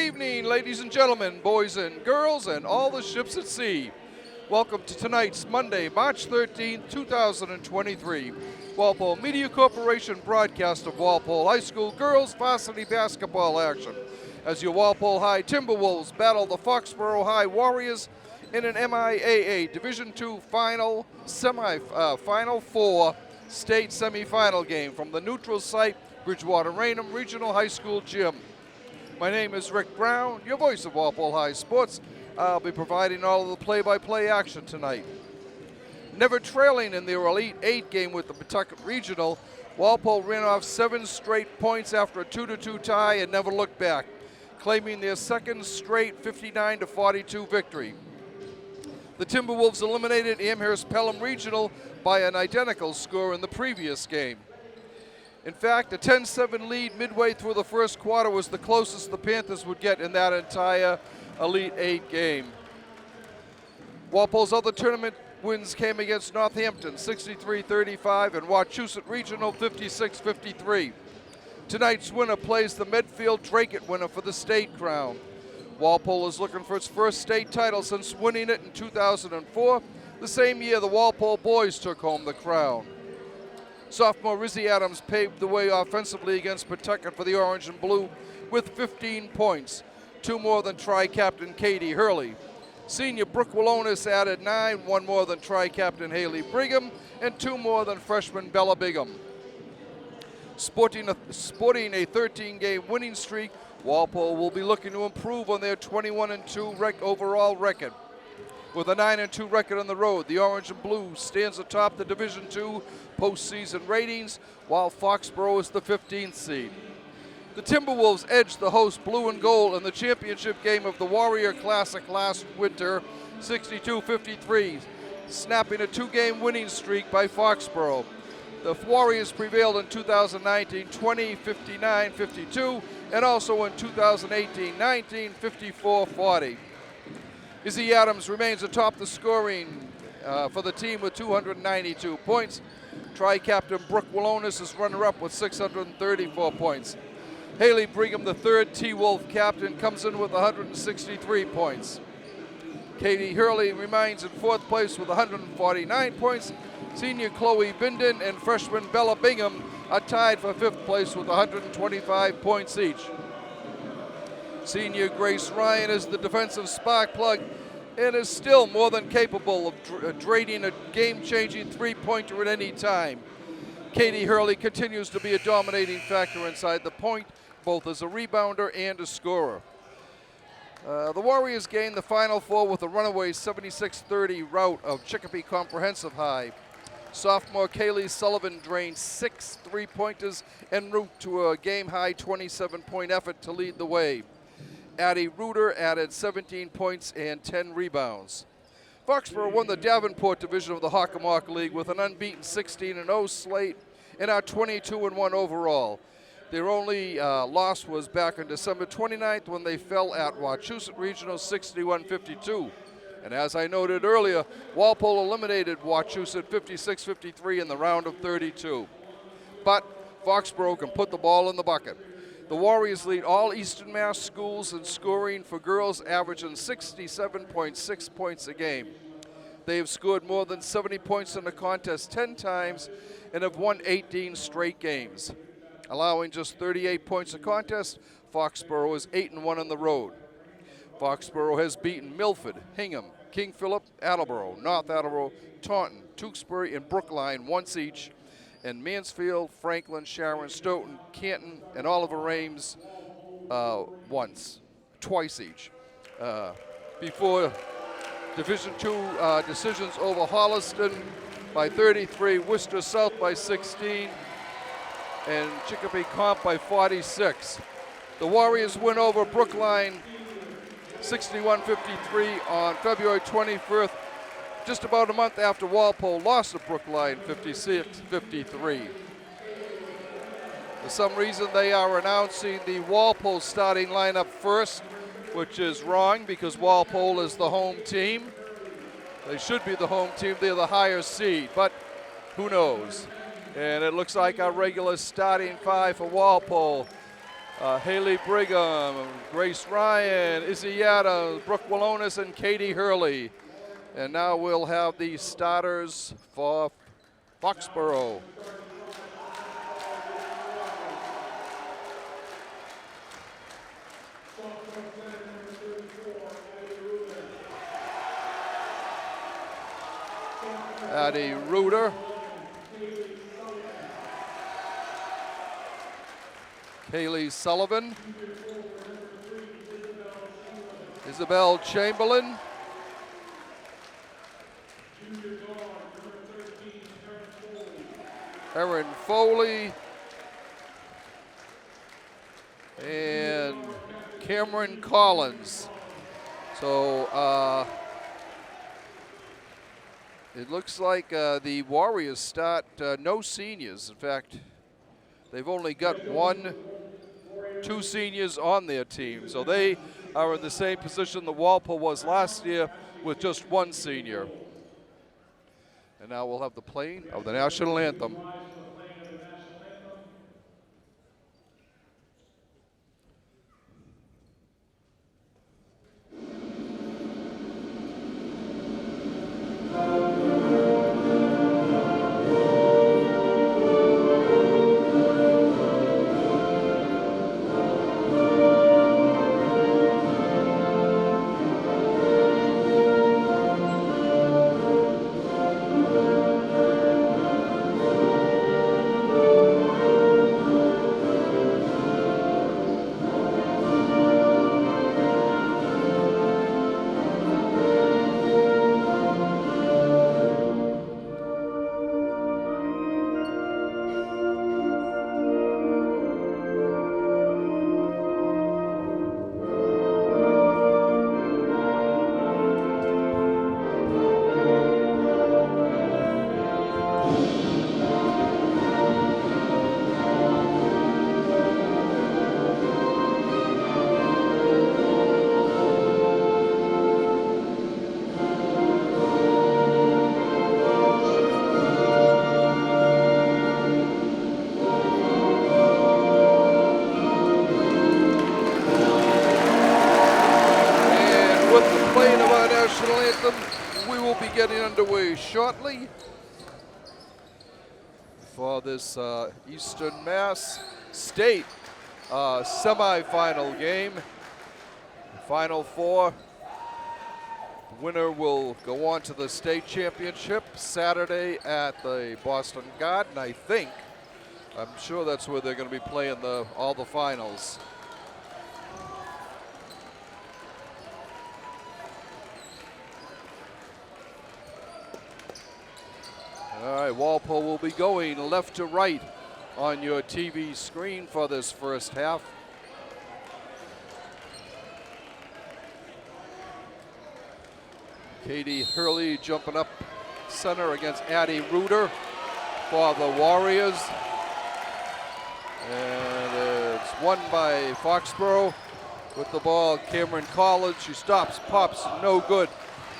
evening, ladies and gentlemen, boys and girls, and all the ships at sea. Welcome to tonight's Monday, March 13th, 2023, Walpole Media Corporation broadcast of Walpole High School girls varsity basketball action as your Walpole High Timberwolves battle the Foxboro High Warriors in an MIAA Division II Final Four state semifinal game from the neutral site, Bridgewater Raynham Regional High School Gym. My name is Rick Brown, your voice of Walpole High Sports. I'll be providing all of the play-by-play action tonight. Never trailing in their Elite Eight game with the Pawtucket Regional, Walpole ran off 7 straight points after a 2-2 tie and never looked back, claiming their second straight 59-42 victory. The Timberwolves eliminated Amherst Pelham Regional by an identical score in the previous game. In fact, a 10-7 lead midway through the first quarter was the closest the Panthers would get in that entire Elite Eight game. Walpole's other tournament wins came against Northampton 63-35 and Wachusett Regional 56-53. Tonight's winner plays the Medfield Drake winner for the state crown. Walpole is looking for its first state title since winning it in 2004, the same year the Walpole boys took home the crown. Sophomore Rizzy Adams paved the way offensively against Pawtucket for the Orange and Blue with 15 points, 2 more than tri-captain Katie Hurley. Senior Brooke Willonis added 9, 1 more than tri-captain Haley Brigham, and 2 more than freshman Bella Bigham. Sporting a 13-game winning streak, Walpole will be looking to improve on their 21-2 overall record. With a 9-2 record on the road, the Orange and Blue stands atop the Division II postseason ratings, while Foxboro is the 15th seed. The Timberwolves edged the host Blue and Gold in the championship game of the Warrior Classic last winter, 62-53, snapping a 2-game winning streak by Foxboro. The Warriors prevailed in 2019, 20-59-52, and also in 2018-19, 54-40. Izzy Adams remains atop the scoring for the team with 292 points. Tri-captain Brooke Willonis is runner-up with 634 points. Haley Brigham, the third T-Wolf captain, comes in with 163 points. Katie Hurley remains in fourth place with 149 points. Senior Chloe Binden and freshman Bella Bigham are tied for fifth place with 125 points each. Senior Grace Ryan is the defensive spark plug and is still more than capable of draining a game-changing three-pointer at any time. Katie Hurley continues to be a dominating factor inside the point, both as a rebounder and a scorer. The Warriors gained the Final Four with a runaway 76-30 rout of Chicopee Comprehensive High. Sophomore Kaylee Sullivan drained 6 three-pointers en route to a game-high 27-point effort to lead the way. Addie Reuter added 17 points and 10 rebounds. Foxboro won the Davenport division of the Hockomock League with an unbeaten 16-0 slate and are 22-1 overall. Their only loss was back on December 29th when they fell at Wachusett Regional 61-52. And as I noted earlier, Walpole eliminated Wachusett 56-53 in the round of 32. But Foxboro can put the ball in the bucket. The Warriors lead all Eastern Mass schools in scoring for girls, averaging 67.6 points a game. They have scored more than 70 points in the contest 10 times and have won 18 straight games. Allowing just 38 points a contest, Foxboro is 8-1 on the road. Foxboro has beaten Milford, Hingham, King Philip, Attleboro, North Attleboro, Taunton, Tewksbury, and Brookline once each, and Mansfield, Franklin, Sharon, Stoughton, Canton, and Oliver Ames twice each. Before Division II decisions over Holliston by 33, Worcester South by 16, and Chicopee Comp by 46. The Warriors win over Brookline 61-53 on February 21st, just about a month after Walpole lost to Brookline 56-53. For some reason, they are announcing the Walpole starting lineup first, which is wrong because Walpole is the home team. They should be the home team. They're the higher seed, but who knows? And it looks like our regular starting five for Walpole. Haley Brigham, Grace Ryan, Izzy Adams, Brooke Walonis, and Katie Hurley. And now we'll have the starters for Foxboro. Addie Reuter, Kaylee Sullivan, Isabel Chamberlain, Erin Foley, and Cameron Collins. So it looks like the Warriors start no seniors. In fact, they've only got two seniors on their team. So they are in the same position the Walpole was last year with just one senior. And now we'll have the playing of the national anthem. We will be getting underway shortly for this Eastern Mass State semifinal game. Final four. The winner will go on to the state championship Saturday at the Boston Garden, I think. I'm sure that's where they're going to be playing all the finals. All right, Walpole will be going left to right on your TV screen for this first half. Katie Hurley jumping up center against Addie Reuter for the Warriors. And it's won by Foxboro with the ball. Cameron Collins, she stops, pops, no good.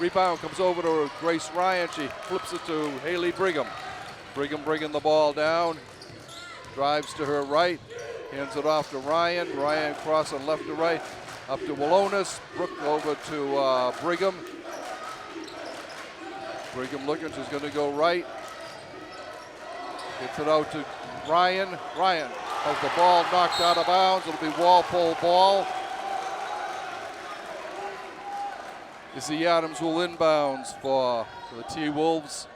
Rebound comes over to Grace Ryan. She flips it to Haley Brigham. Brigham bringing the ball down. Drives to her right. Hands it off to Ryan. Ryan crossing left to right. Up to Walonis. Brooke over to Brigham. Brigham looking. She's going to go right. Gets it out to Ryan. Ryan has the ball knocked out of bounds. It'll be Walpole ball. Izzy Adams will inbounds for the T-Wolves.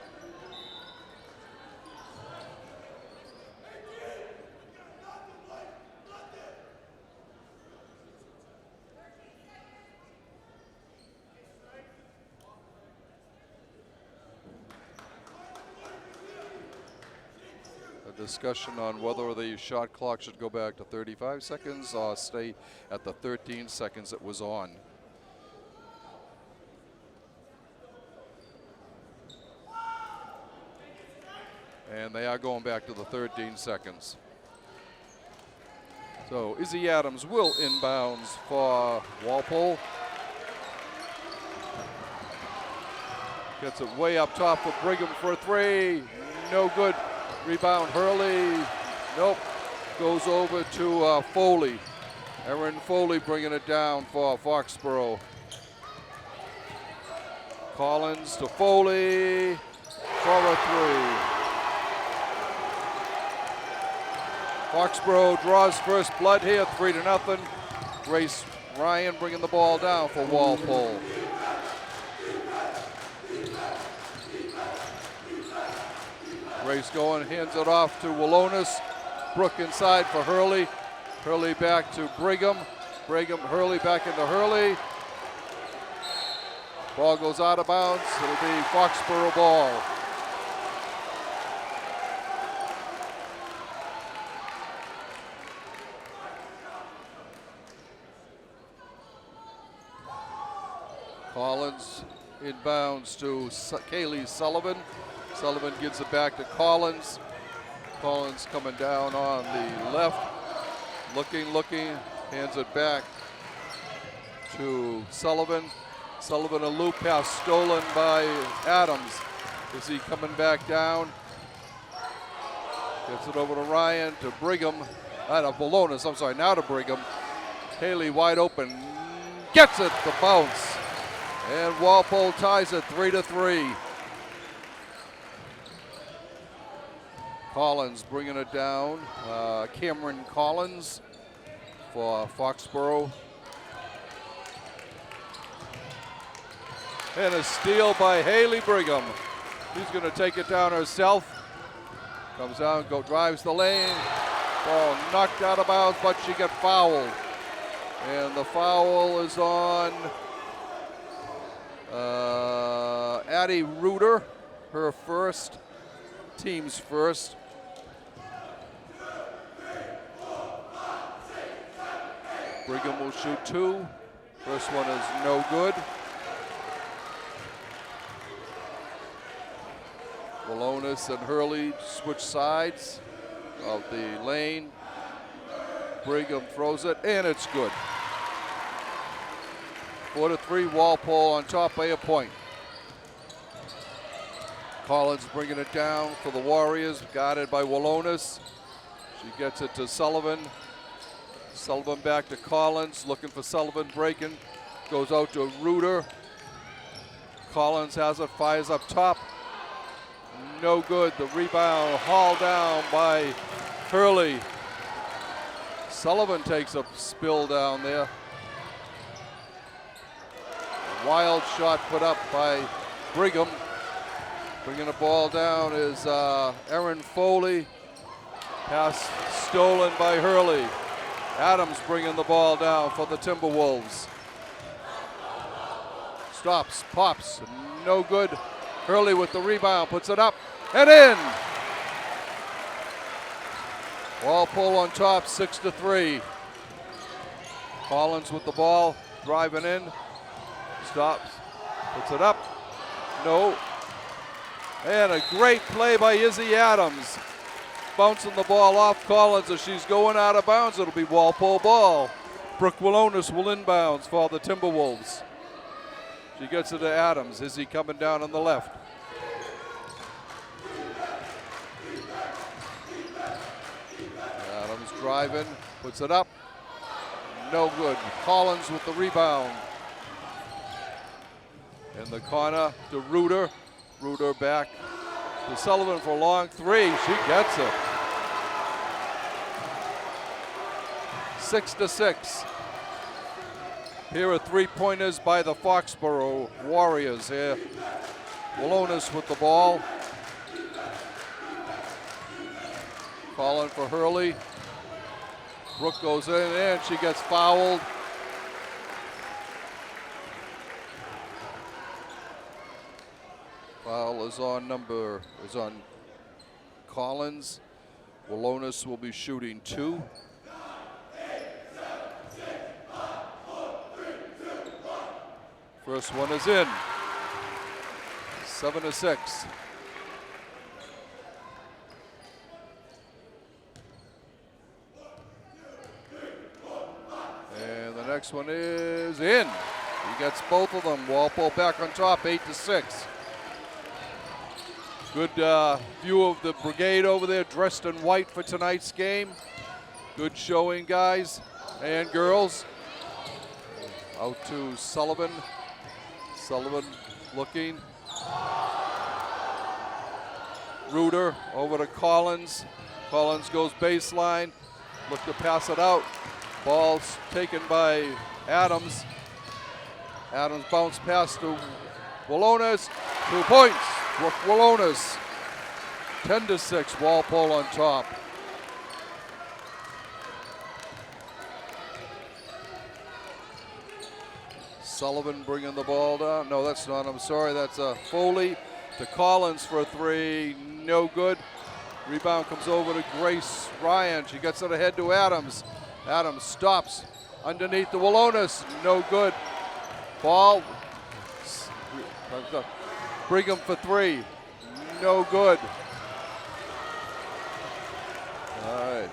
A discussion on whether the shot clock should go back to 35 seconds or stay at the 13 seconds it was on. And they are going back to the 13 seconds. So Izzy Adams will inbounds for Walpole. Gets it way up top for Brigham for a three. No good. Rebound Hurley. Nope. Goes over to Foley. Aaron Foley bringing it down for Foxboro. Collins to Foley for a 3. Foxboro draws first blood here, 3-0. Grace Ryan bringing the ball down for Walpole. Grace going, hands it off to Walonis. Brook inside for Hurley. Hurley back to Brigham. Hurley back into Hurley. Ball goes out of bounds. It'll be Foxboro ball. Collins inbounds to Kaylee Sullivan. Sullivan gives it back to Collins. Collins coming down on the left. Looking, hands it back to Sullivan. Sullivan, a loop pass stolen by Adams. Is he coming back down? Gets it over to Ryan, to Brigham. Bolonis, I'm sorry, now to Brigham. Haley wide open, gets it to bounce. And Walpole ties it 3-3. Collins bringing it down. Cameron Collins for Foxboro. And a steal by Haley Brigham. She's going to take it down herself. Comes down, drives the lane. Ball knocked out of bounds, but she got fouled. And the foul is on Addie Reuter, her first, team's first. Brigham will shoot 2. First one is no good. Walonis and Hurley switch sides of the lane. Brigham throws it, and it's good. 4-3, Walpole on top by a point. Collins bringing it down for the Warriors, guarded by Walonis. She gets it to Sullivan. Sullivan back to Collins, looking for Sullivan, breaking. Goes out to Reuter. Collins has it, fires up top. No good, the rebound hauled down by Hurley. Sullivan takes a spill down there. A wild shot put up by Brigham. Bringing the ball down is Aaron Foley. Pass stolen by Hurley. Adams bringing the ball down for the Timberwolves. Stops, pops, no good. Hurley with the rebound, puts it up and in. Walpole on top, 6-3. Collins with the ball, driving in. Stops, puts it up, no. And a great play by Izzy Adams. Bouncing the ball off Collins as she's going out of bounds. It'll be Walpole ball. Brooke Walonis will inbounds for the Timberwolves. She gets it to Adams. Izzy coming down on the left. Adams driving, puts it up. No good. Collins with the rebound. In the corner to Reuter. Reuter back to Sullivan for a long 3. She gets it. 6-6. Here are 3-pointers by the Foxboro Warriors here. Walonis with the ball. Calling for Hurley. Brooke goes in and she gets fouled. Foul is on Collins. Walonis will be shooting 2. First one is in. 7-6. And the next one is in. He gets both of them. Walpole back on top, 8-6. Good view of the brigade over there, dressed in white for tonight's game. Good showing, guys. and girls. Out to Sullivan. Sullivan looking. Reuter over to Collins. Collins goes baseline. Look to pass it out. Ball's taken by Adams. Adams bounce pass to Wallones. 2 points. Brooke Wallones. 10-6. Walpole on top. Sullivan bringing the ball down. No, that's not. I'm sorry. That's Foley to Collins for a 3. No good. Rebound comes over to Grace Ryan. She gets it ahead to Adams. Adams stops underneath the Wallones. No good. Ball. Brigham for 3. No good. All right.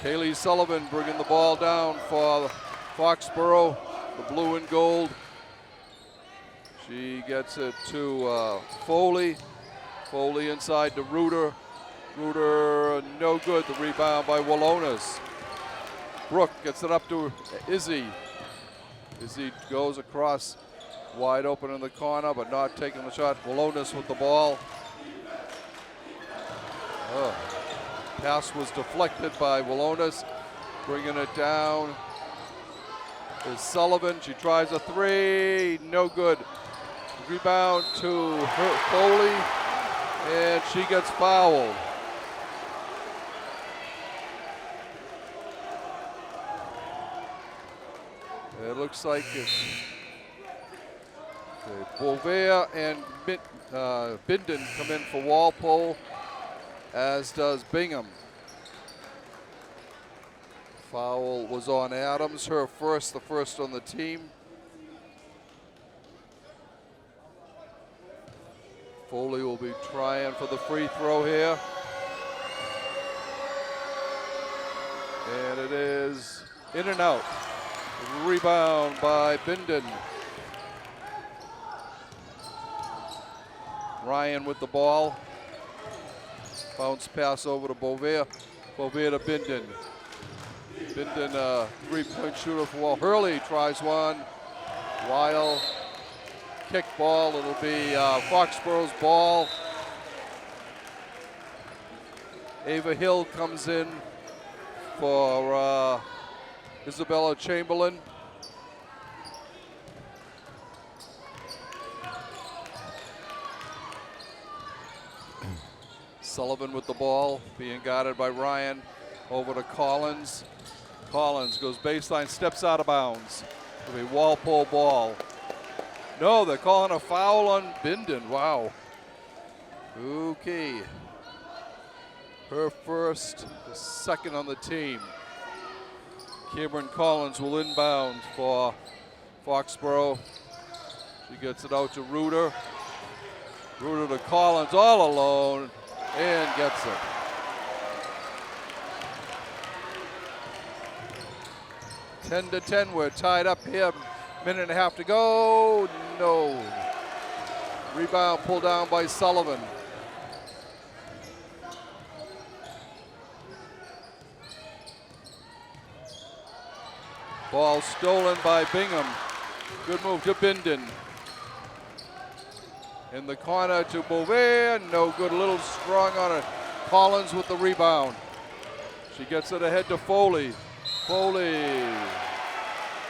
Kaylee Sullivan bringing the ball down for Foxboro, the blue and gold. She gets it to Foley. Foley inside to Reuter. Reuter, no good. The rebound by Wallones. Brooke gets it up to Izzy. Izzy goes across, wide open in the corner, but not taking the shot. Wallones with the ball. Oh. Pass was deflected by Wallones. Bringing it down is Sullivan. She tries a 3, no good. Rebound to Foley, and she gets fouled. It looks like it's Beauvais and Binden come in for Walpole, as does Bingham. Foul was on Adams, her first, the first on the team. Foley will be trying for the free throw here. And it is in and out. Rebound by Binden. Ryan with the ball. Bounce pass over to Beauvais. Beauvais to Binden. Binden, 3-point shooter for Wall. Hurley tries one. Weil. Kick ball. It'll be Foxboro's ball. Ava Hill comes in for Isabella Chamberlain. Sullivan with the ball, being guarded by Ryan. Over to Collins. Collins goes baseline, steps out of bounds. It'll be Walpole ball. No, they're calling a foul on Binden. Wow. Okay. Her first, the second on the team. Cameron Collins will inbound for Foxboro. She gets it out to Reuter. Reuter to Collins all alone and gets it. Ten to 10, we're tied up here. Minute and a half to go. No. Rebound pulled down by Sullivan. Ball stolen by Bingham. Good move to Binden. In the corner to Beauvais. No good, a little strong on it. Collins with the rebound. She gets it ahead to Foley. Foley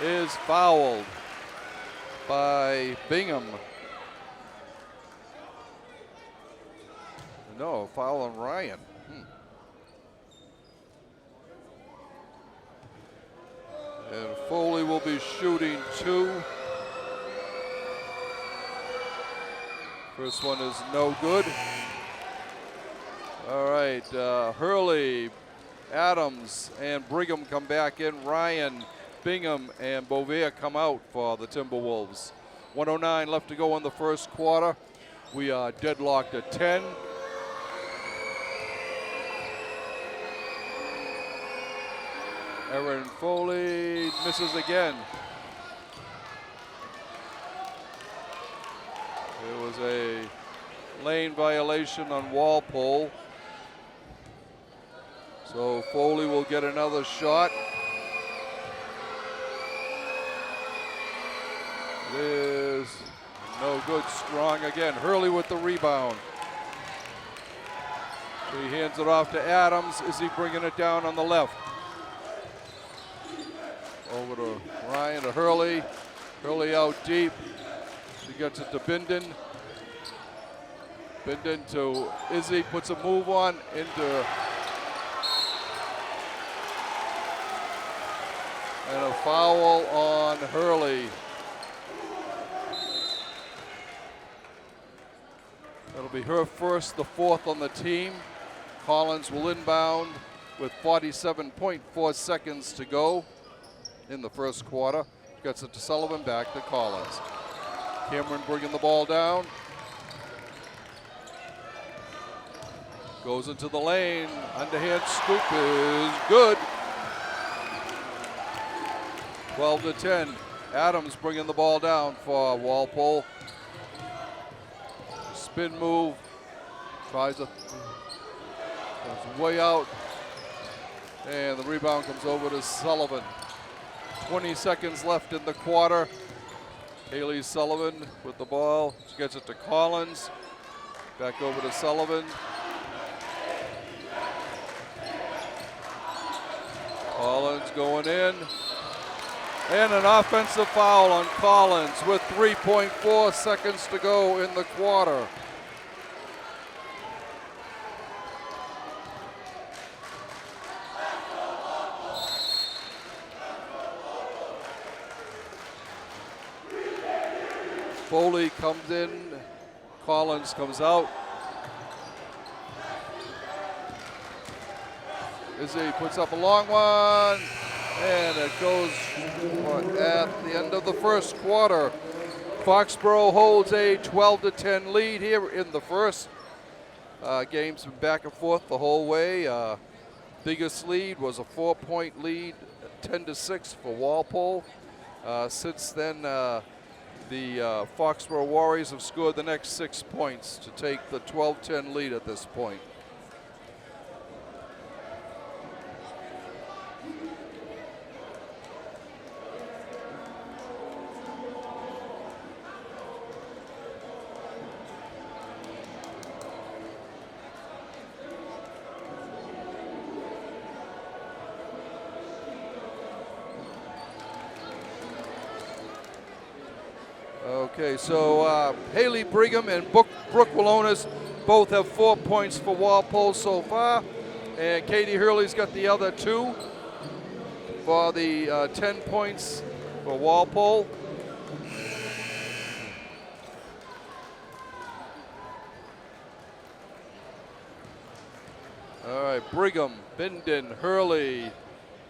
is fouled by Bingham. No, foul on Ryan. And Foley will be shooting 2. First one is no good. All right, Hurley, Adams, and Brigham come back in. Ryan, Bingham, and Beauvais come out for the Timberwolves. 1:09 left to go in the first quarter. We are deadlocked at 10. Erin Foley misses again. There was a lane violation on Walpole. So Foley will get another shot. It is no good. Strong again. Hurley with the rebound. So he hands it off to Adams. Is he bringing it down on the left? Over to Ryan, to Hurley. Hurley out deep. He gets it to Bindon. Bindon to Izzy, puts a move on into. And a foul on Hurley. That'll be her first, the fourth on the team. Collins will inbound with 47.4 seconds to go in the first quarter. Gets it to Sullivan, back to Collins. Cameron bringing the ball down. Goes into the lane. Underhand scoop is good. 12 to 10. Adams bringing the ball down for Walpole. Spin move. Tries a goes way out. And the rebound comes over to Sullivan. 20 seconds left in the quarter. Haley Sullivan with the ball. She gets it to Collins. Back over to Sullivan. Collins going in. And an offensive foul on Collins with 3.4 seconds to go in the quarter. Foley comes in, Collins comes out. Izzy puts up a long one, and it goes at the end of the first quarter. Foxboro holds a 12 to 10 lead here in the first. Game's been back and forth the whole way. Biggest lead was a 4-point lead, 10 to 6 for Walpole. Since then, the Foxboro Warriors have scored the next 6 points to take the 12-10 lead at this point. Okay, so Haley Brigham and Brooke Willonis both have 4 points for Walpole so far. And Katie Hurley's got the other 2 for the 10 points for Walpole. All right, Brigham, Bindon, Hurley,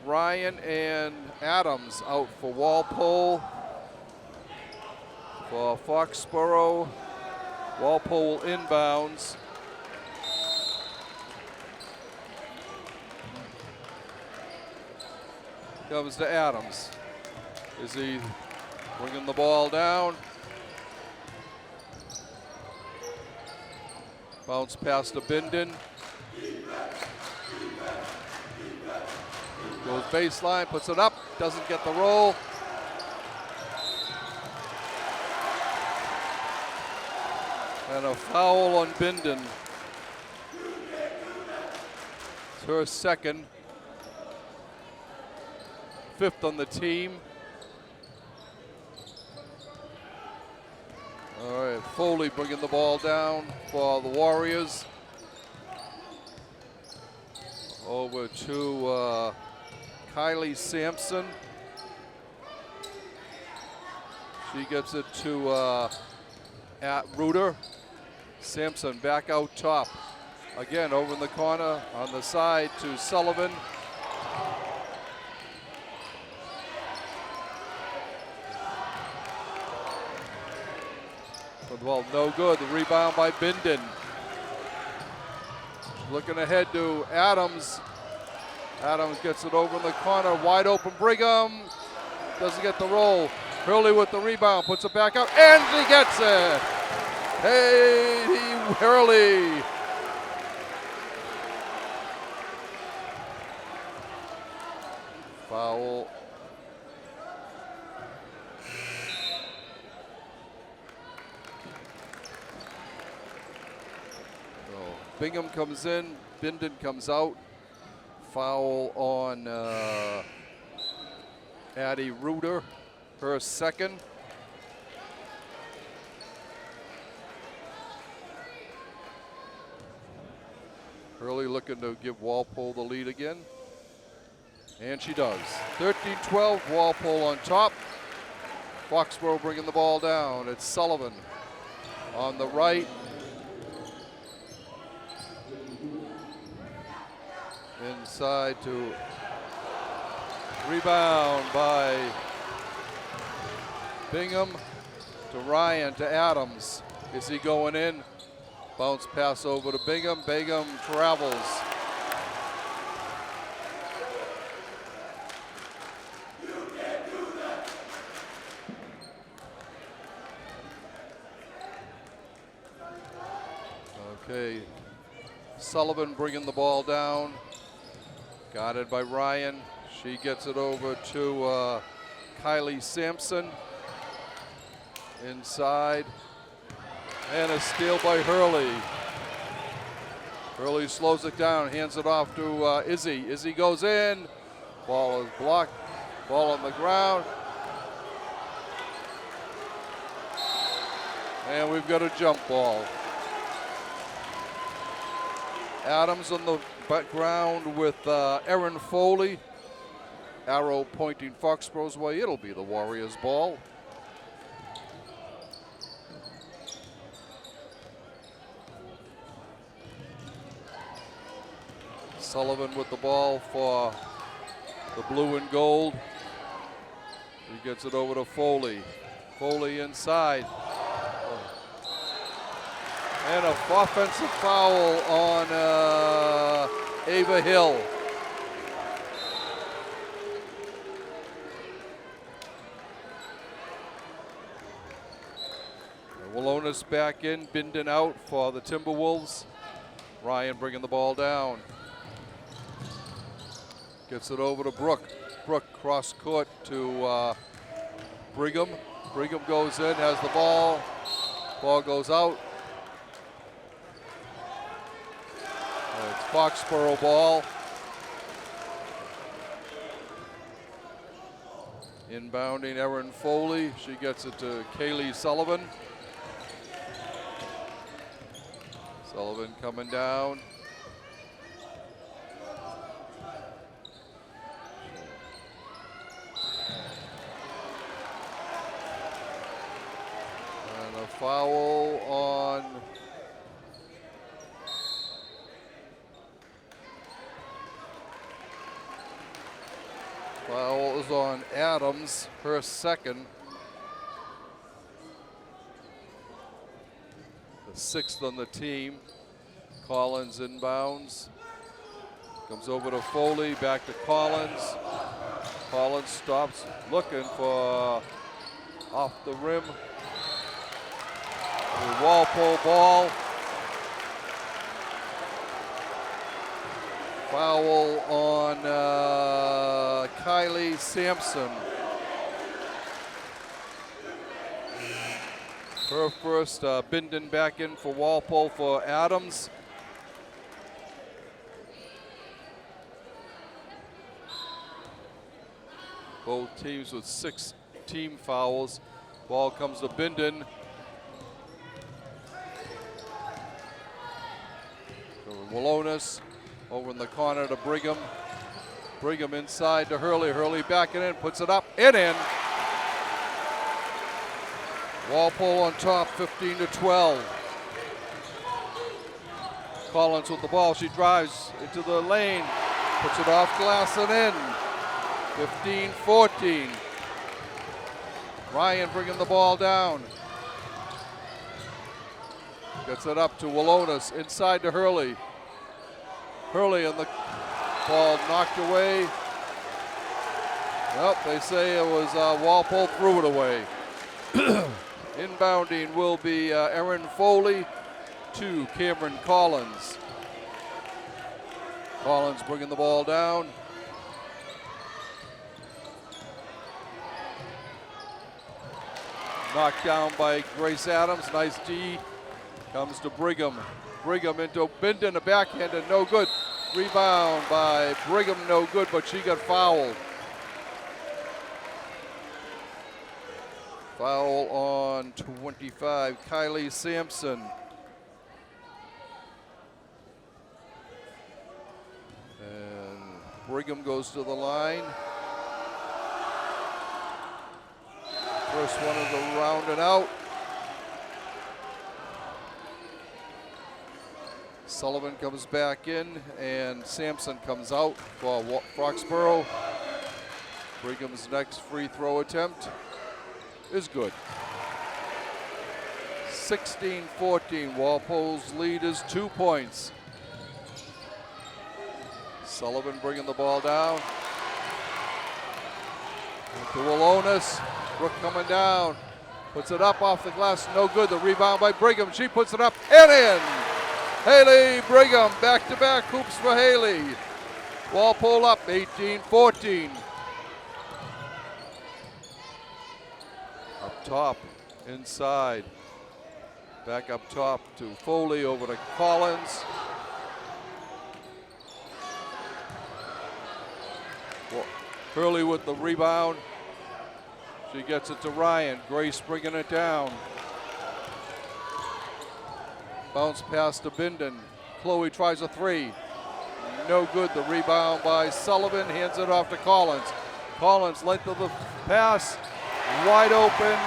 Ryan, and Adams out for Walpole. For Foxboro, Walpole inbounds. Comes to Adams. Is he bringing the ball down? Bounce pass to Bindon. Goes baseline, puts it up, doesn't get the roll. And a foul on Bindon. It's her second. 5th on the team. All right, Foley bringing the ball down for the Warriors. Over to Kylie Sampson. She gets it to at Reuter. Sampson back out top. Again, over in the corner on the side to Sullivan. Well, no good. The rebound by Bindon. Looking ahead to Adams. Adams gets it over in the corner. Wide open Brigham. Doesn't get the roll. Hurley with the rebound. Puts it back up. And he gets it. Hey, Hurley. Foul. So Bingham comes in, Bindon comes out. Foul on Addie Reuter, her second. Hurley looking to give Walpole the lead again. And she does. 13-12, Walpole on top. Foxboro bringing the ball down. It's Sullivan on the right. Inside to rebound by Bingham to Ryan to Adams. Is he going in? Bounce pass over to Bingham. Bingham travels. Okay, Sullivan bringing the ball down. Guarded by Ryan. She gets it over to Kylie Sampson. Inside. And a steal by Hurley. Hurley slows it down, hands it off to Izzy. Izzy goes in. Ball is blocked. Ball on the ground. And we've got a jump ball. Adams on the background with Erin Foley. Arrow pointing Foxboro's way. It'll be the Warriors' ball. Sullivan with the ball for the blue and gold. He gets it over to Foley. Foley inside. And an offensive foul on Ava Hill. Wallonis back in, Bindon out for the Timberwolves. Ryan bringing the ball down. Gets it over to Brooke. Brooke cross court to Brigham. Brigham goes in, has the ball. Ball goes out. It's Foxboro ball. Inbounding Erin Foley. She gets it to Kaylee Sullivan. Sullivan coming down. And a foul on foul is on Adams, her second. The sixth on the team. Collins inbounds. Comes over to Foley, back to Collins. Collins stops, looking for off the rim. The Walpole ball. Foul on Kylie Sampson. Her first. Bindon back in for Walpole for Adams. Both teams with 6 team fouls. Ball comes to Bindon. Wallonis over in the corner to Brigham. Brigham inside to Hurley. Hurley backing in, puts it up and in. Walpole on top, 15-12. Collins with the ball. She drives into the lane, puts it off glass and in. 15-14. Ryan bringing the ball down. Gets it up to Wallonis, inside to Hurley. Hurley and the ball knocked away. Well, they say it was Walpole threw it away. Inbounding will be Erin Foley to Cameron Collins. Collins bringing the ball down. Knocked down by Grace Adams. Nice D. Comes to Brigham. Brigham into Bindon, a backhand, and no good. Rebound by Brigham, no good, but she got fouled. Foul on 25, Kylie Sampson. And Brigham goes to the line. First one of the round and out. Sullivan comes back in, and Sampson comes out for Foxboro. Brigham's next free throw attempt is good. 16-14, Walpole's lead is 2 points. Sullivan bringing the ball down. To Walonis, Brooke coming down. Puts it up off the glass, no good. The rebound by Brigham, she puts it up and in. Haley Brigham, back-to-back hoops for Haley. Walpole up 18-14. Up top, inside. Back up top to Foley, over to Collins. Hurley with the rebound. She gets it to Ryan. Grace bringing it down. Bounce pass to Bindon. Chloe tries a three. No good. The rebound by Sullivan. Hands it off to Collins. Collins, length of the pass. Wide open,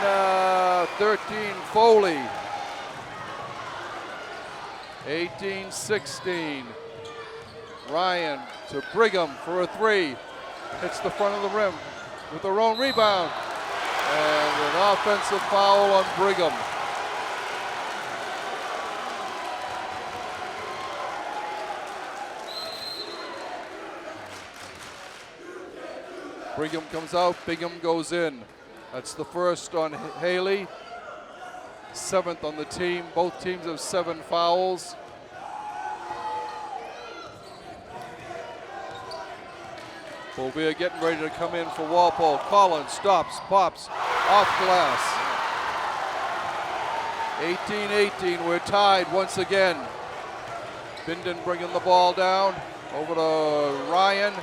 13, Foley. 18-16. Ryan to Brigham for a three. Hits the front of the rim with her own rebound. And an offensive foul on Brigham. Brigham comes out, Brigham goes in. That's the first on Haley. 7th on the team. Both teams have 7 fouls. Bovia getting ready to come in for Walpole. Collins stops, pops, off glass. 18-18, we're tied once again. Bindon bringing the ball down, over to Ryan.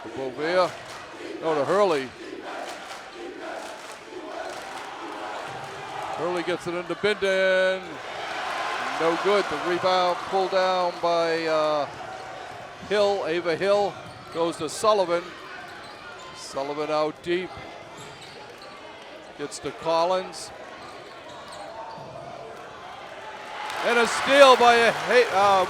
To Bovia, no, to Hurley. Hurley gets it into Bindon. No good. The rebound pulled down by Hill. Ava Hill goes to Sullivan. Sullivan out deep. Gets to Collins. And a steal by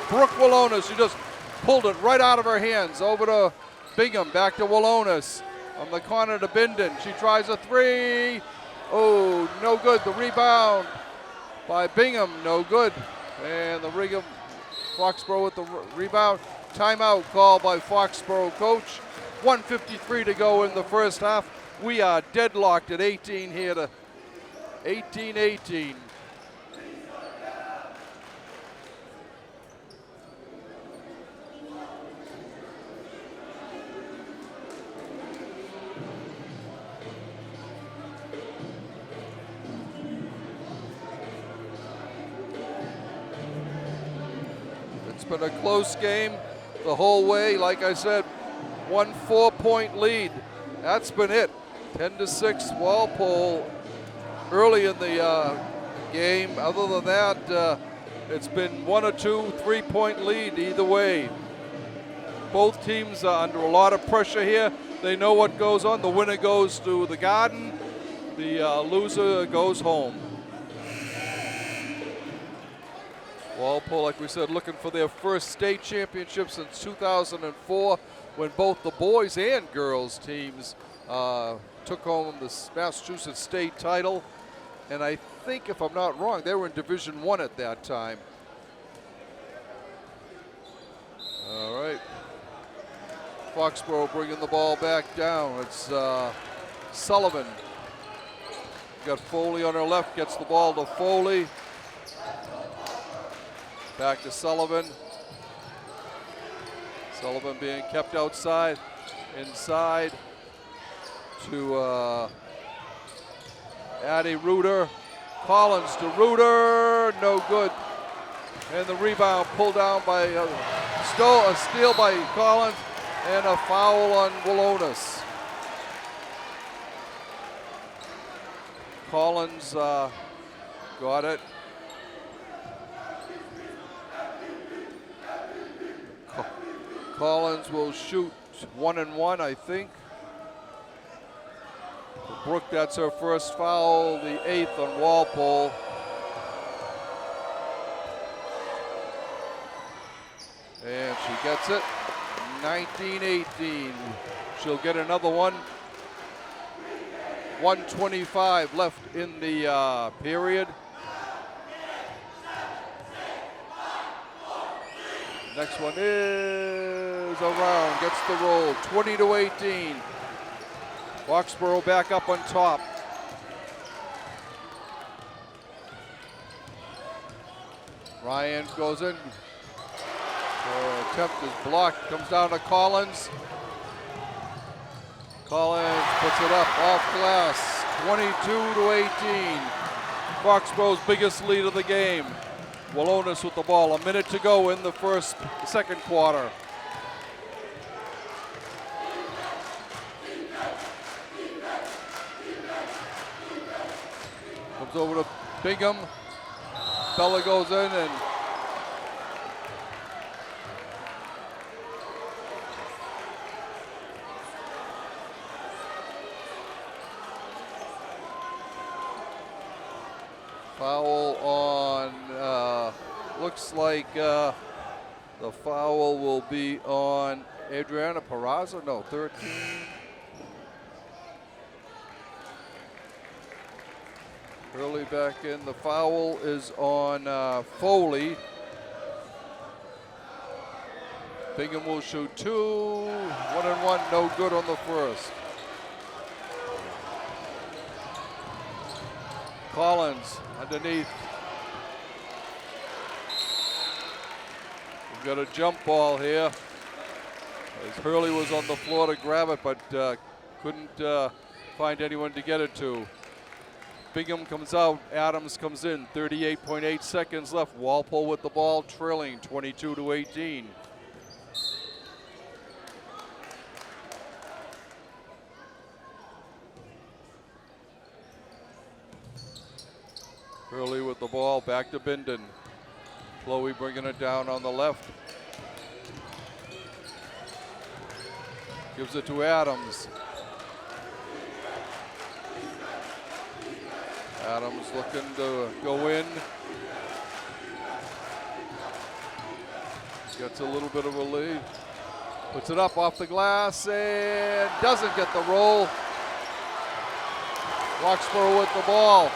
Brooke Walonis. She just pulled it right out of her hands. Over to Bingham. Back to Walonis. On the corner to Bindon. She tries a three. Oh, no good. The rebound by Bingham. No good. And the Foxboro with the rebound. Timeout called by Foxboro coach. 1:53 to go in the first half. We are deadlocked at 18 here to 18-18. Been a close game the whole way. Like I said, 1 4-point lead. That's been it. 10-6 Walpole early in the game. Other than that, it's been 1 or 2 3-point lead either way. Both teams are under a lot of pressure here. They know what goes on. The winner goes to the Garden. The loser goes home. Walpole, like we said, looking for their first state championship since 2004, when both the boys and girls teams took home the Massachusetts state title. And I think, if I'm not wrong, they were in Division I at that time. All right. Foxboro bringing the ball back down. It's Sullivan. Got Foley on her left, gets the ball to Foley. Back to Sullivan. Sullivan being kept outside, inside. to Addie Reuter. Collins to Reuter, no good. And the rebound pulled down by a steal by Collins, and a foul on Walonis. Collins got it. Collins will shoot 1 and 1, I think. Brooke, that's her first foul, the 8th on Walpole. And she gets it, 19-18. She'll get another one. 1:25 left in the period. Next one is around, gets the roll, 20-18. Foxboro back up on top. Ryan goes in. Her attempt is blocked, comes down to Collins. Collins puts it up off glass, 22-18. Foxboro's biggest lead of the game. Walonis with the ball, a minute to go in the second quarter. Comes over to Bingham. Bella goes in and foul on, looks like the foul will be on Adriana Peraza, no, 13. Early back in, the foul is on Foley. Bingham will shoot 2, 1 and 1, no good on the first. Collins underneath. We've got a jump ball here. As Hurley was on the floor to grab it, but couldn't find anyone to get it to. Bingham comes out, Adams comes in, 38.8 seconds left. Walpole with the ball, trailing 22-18. Hurley with the ball, back to Bindon. Chloe bringing it down on the left. Gives it to Adams. Adams looking to go in. Gets a little bit of a lead. Puts it up off the glass and doesn't get the roll. Foxboro with the ball.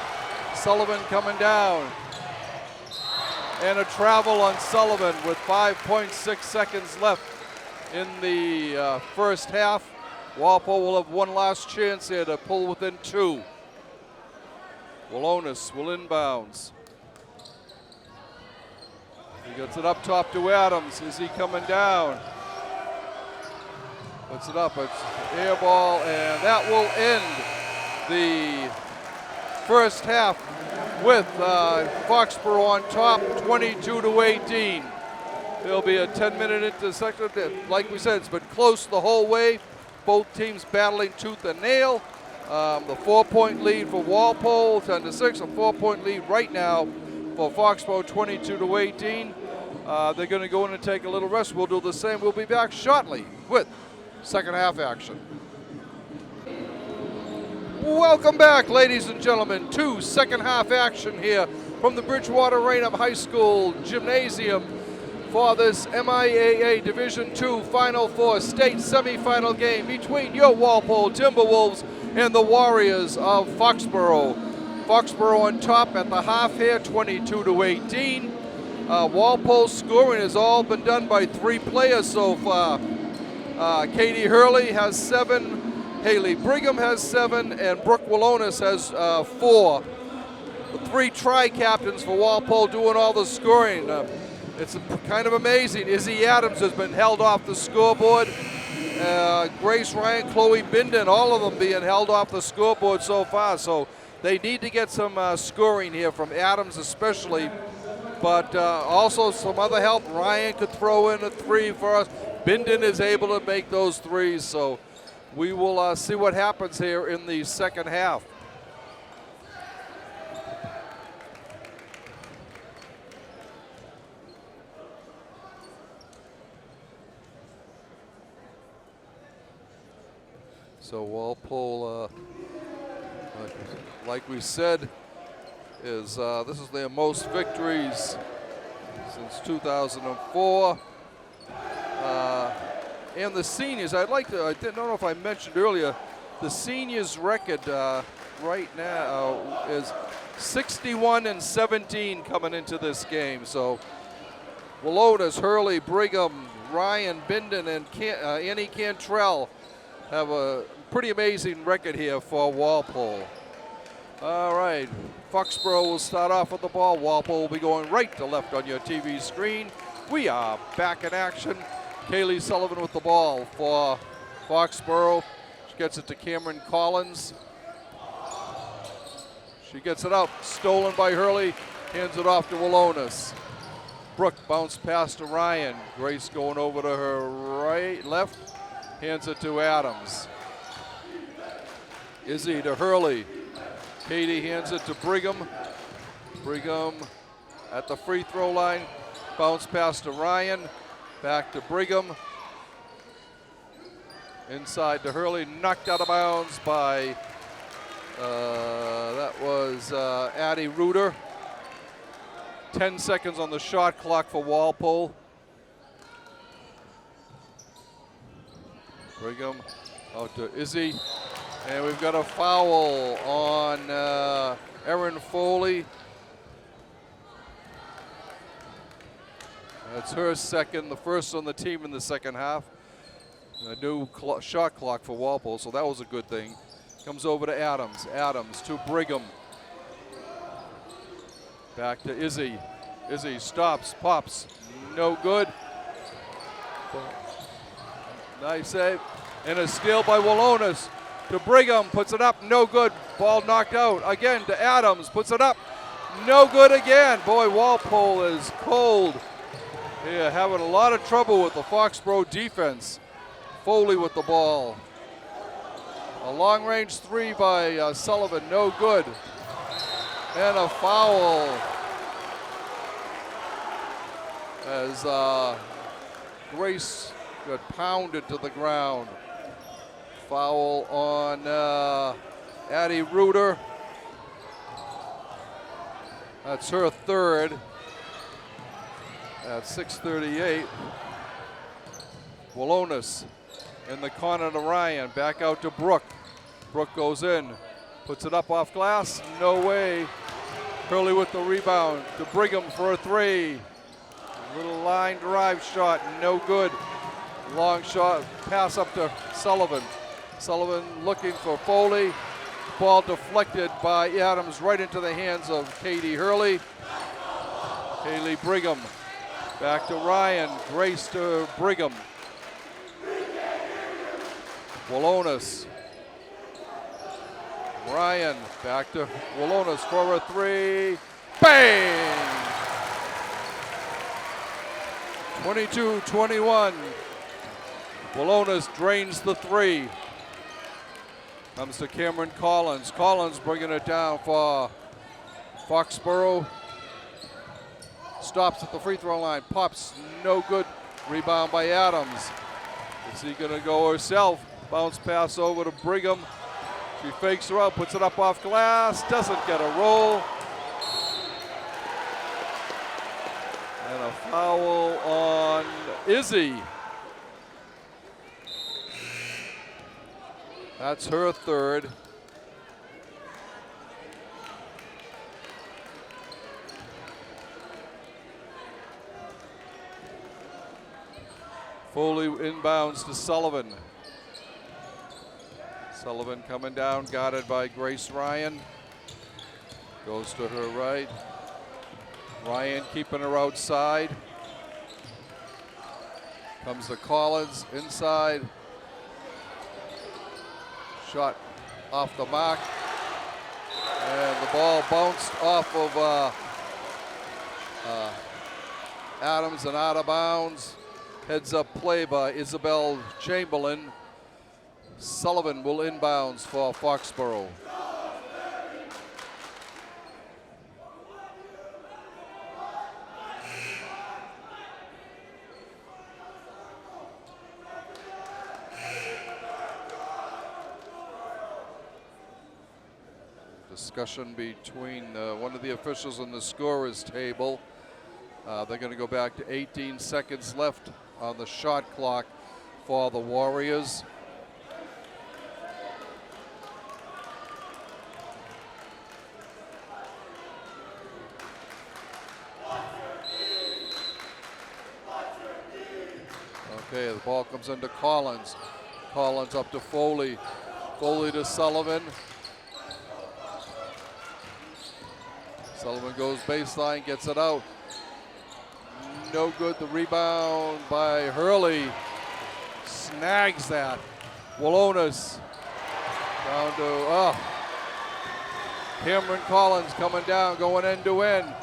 Sullivan coming down. And a travel on Sullivan with 5.6 seconds left in the first half. Walpole will have one last chance here to pull within 2. Walonis will inbounds. He gets it up top to Adams. Is he coming down? Puts it up. It's air ball, and that will end the first half with Foxboro on top, 22-18. There'll be a 10-minute intersection. Like we said, it's been close the whole way. Both teams battling tooth and nail. The 4-point lead for Walpole, 10-6. A 4-point lead right now for Foxboro, 22-18. They're going to go in and take a little rest. We'll do the same. We'll be back shortly with second half action. Welcome back, ladies and gentlemen, to second half action here from the Bridgewater Raynham High School Gymnasium for this MIAA Division II Final Four state semifinal game between your Walpole Timberwolves and the Warriors of Foxboro. Foxboro on top at the half here, 22-18. Walpole's scoring has all been done by 3 players so far. Katie Hurley has 7. Haley Brigham has 7, and Brooke Walonis has 4. The 3 tri-captains for Walpole doing all the scoring. It's kind of amazing. Izzy Adams has been held off the scoreboard Grace Ryan, Chloe Binden, all of them being held off the scoreboard so far. So they need to get some scoring here from Adams especially, but also some other help. Ryan could throw in a 3 for us. Binden is able to make those 3s, so we will see what happens here in the second half. So Walpole, like we said, is this is their most victories since 2004. And the seniors, I didn't know if I mentioned earlier, the seniors record right now is 61-17 coming into this game. So Walodas, Hurley, Brigham, Ryan, Binden, and Annie Cantrell have a pretty amazing record here for Walpole. All right, Foxboro will start off with the ball. Walpole will be going right to left on your TV screen. We are back in action. Kaylee Sullivan with the ball for Foxboro. She gets it to Cameron Collins. She gets it up, stolen by Hurley, hands it off to Walonas. Brooke bounced past to Ryan. Grace going over to her left, hands it to Adams. Izzy to Hurley. Katie hands it to Brigham. Brigham at the free throw line. Bounce pass to Ryan. Back to Brigham. Inside to Hurley. Knocked out of bounds by, that was Addie Reuter. 10 seconds on the shot clock for Walpole. Brigham out to Izzy. And we've got a foul on Erin Foley. That's her second, the first on the team in the second half. A new shot clock for Walpole, so that was a good thing. Comes over to Adams. Adams to Brigham. Back to Izzy. Izzy stops, pops, no good. Nice save. And a steal by Walonas to Brigham, puts it up, no good. Ball knocked out. Again to Adams, puts it up, no good again. Boy, Walpole is cold. Yeah, having a lot of trouble with the Foxboro defense. Foley with the ball. A long range 3 by Sullivan, no good. And a foul as Grace got pounded to the ground. Foul on Addie Reuter. That's her third at 6:38. Walonas in the corner to Ryan. Back out to Brooke. Brooke goes in. Puts it up off glass. No way. Hurley with the rebound to Brigham for a 3. Little line drive shot. No good. Long shot. Pass up to Sullivan. Sullivan looking for Foley. Ball deflected by Adams right into the hands of Katie Hurley. Haley Brigham. Back to Ryan. Grace to Brigham. Walonas. Ryan back to Walonas for a 3. Bang! 22-21. Walonas drains the 3. Comes to Cameron Collins. Collins bringing it down for Foxboro. Stops at the free throw line. Pops, no good. Rebound by Adams. Is he gonna go herself? Bounce pass over to Brigham. She fakes her out, puts it up off glass. Doesn't get a roll. And a foul on Izzy. That's her third. Foley inbounds to Sullivan. Sullivan coming down, guarded by Grace Ryan. Goes to her right. Ryan keeping her outside. Comes to Collins inside. Shot off the mark. And the ball bounced off of Adams and out of bounds. Heads up play by Isabel Chamberlain. Sullivan will inbounds for Foxboro. Discussion between one of the officials on the scorer's table. They're going to go back to 18 seconds left on the shot clock for the Warriors. Okay, the ball comes into Collins. Collins up to Foley. Foley to Sullivan. Sullivan goes baseline, gets it out. No good. The rebound by Hurley. Snags that. Walonis down to Cameron Collins coming down, going end to end.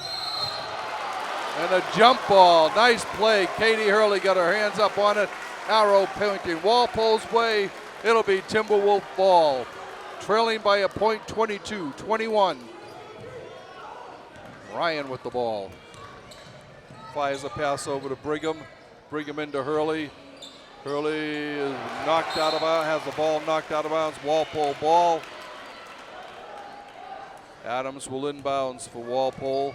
And a jump ball. Nice play. Katie Hurley got her hands up on it. Arrow pointing Walpole's way. It'll be Timberwolf ball. Trailing by a point, 22-21. Ryan with the ball. Fires a pass over to Brigham. Brigham into Hurley. Hurley is knocked out of bounds, has the ball knocked out of bounds. Walpole ball. Adams will inbounds for Walpole.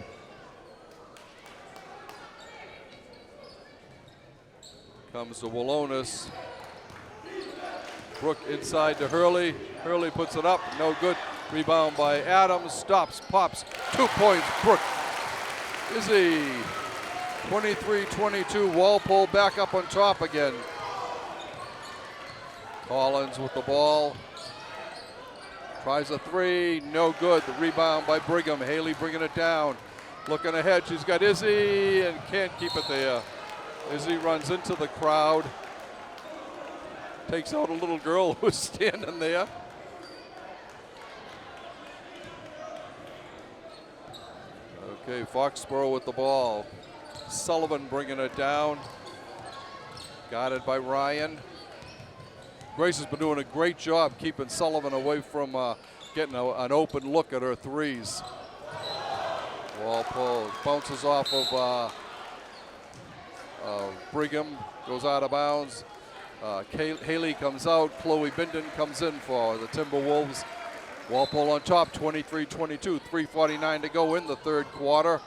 Comes to Walonis. Brook inside to Hurley. Hurley puts it up, no good. Rebound by Adams, stops, pops, 2 points, Brook. Izzy, 23-22, Walpole back up on top again. Collins with the ball. Tries a three, no good. The rebound by Brigham. Haley bringing it down. Looking ahead, she's got Izzy and can't keep it there. Izzy runs into the crowd. Takes out a little girl who's standing there. Okay, Foxboro with the ball. Sullivan bringing it down. Guarded by Ryan. Grace has been doing a great job keeping Sullivan away from getting an open look at her threes. Walpole bounces off of Brigham, goes out of bounds. Haley comes out. Chloe Binden comes in for the Timberwolves. Walpole on top, 23-22, 3:49 to go in the third quarter.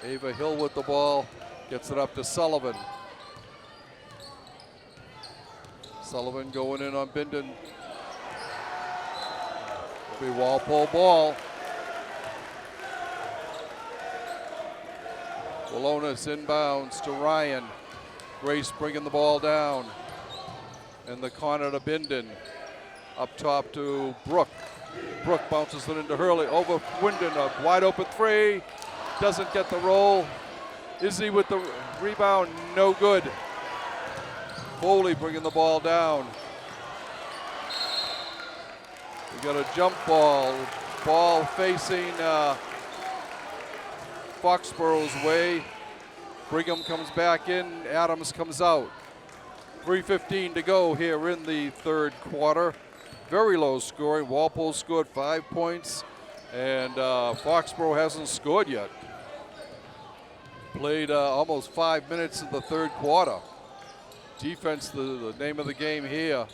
Ava Hill with the ball, gets it up to Sullivan. Sullivan going in on Binden. It'll be Walpole ball. Walonis inbounds to Ryan. Grace bringing the ball down. In the corner to Binden. Up top to Brook. Brook bounces it into Hurley. Over Winden, a wide open three. Doesn't get the roll. Izzy with the rebound, no good. Foley bringing the ball down. We got a jump ball. Ball facing Foxboro's way. Brigham comes back in, Adams comes out. 3:15 to go here in the third quarter. Very low scoring. Walpole scored 5 points, and Foxboro hasn't scored yet. Played almost 5 minutes of the third quarter. Defense, the name of the game here.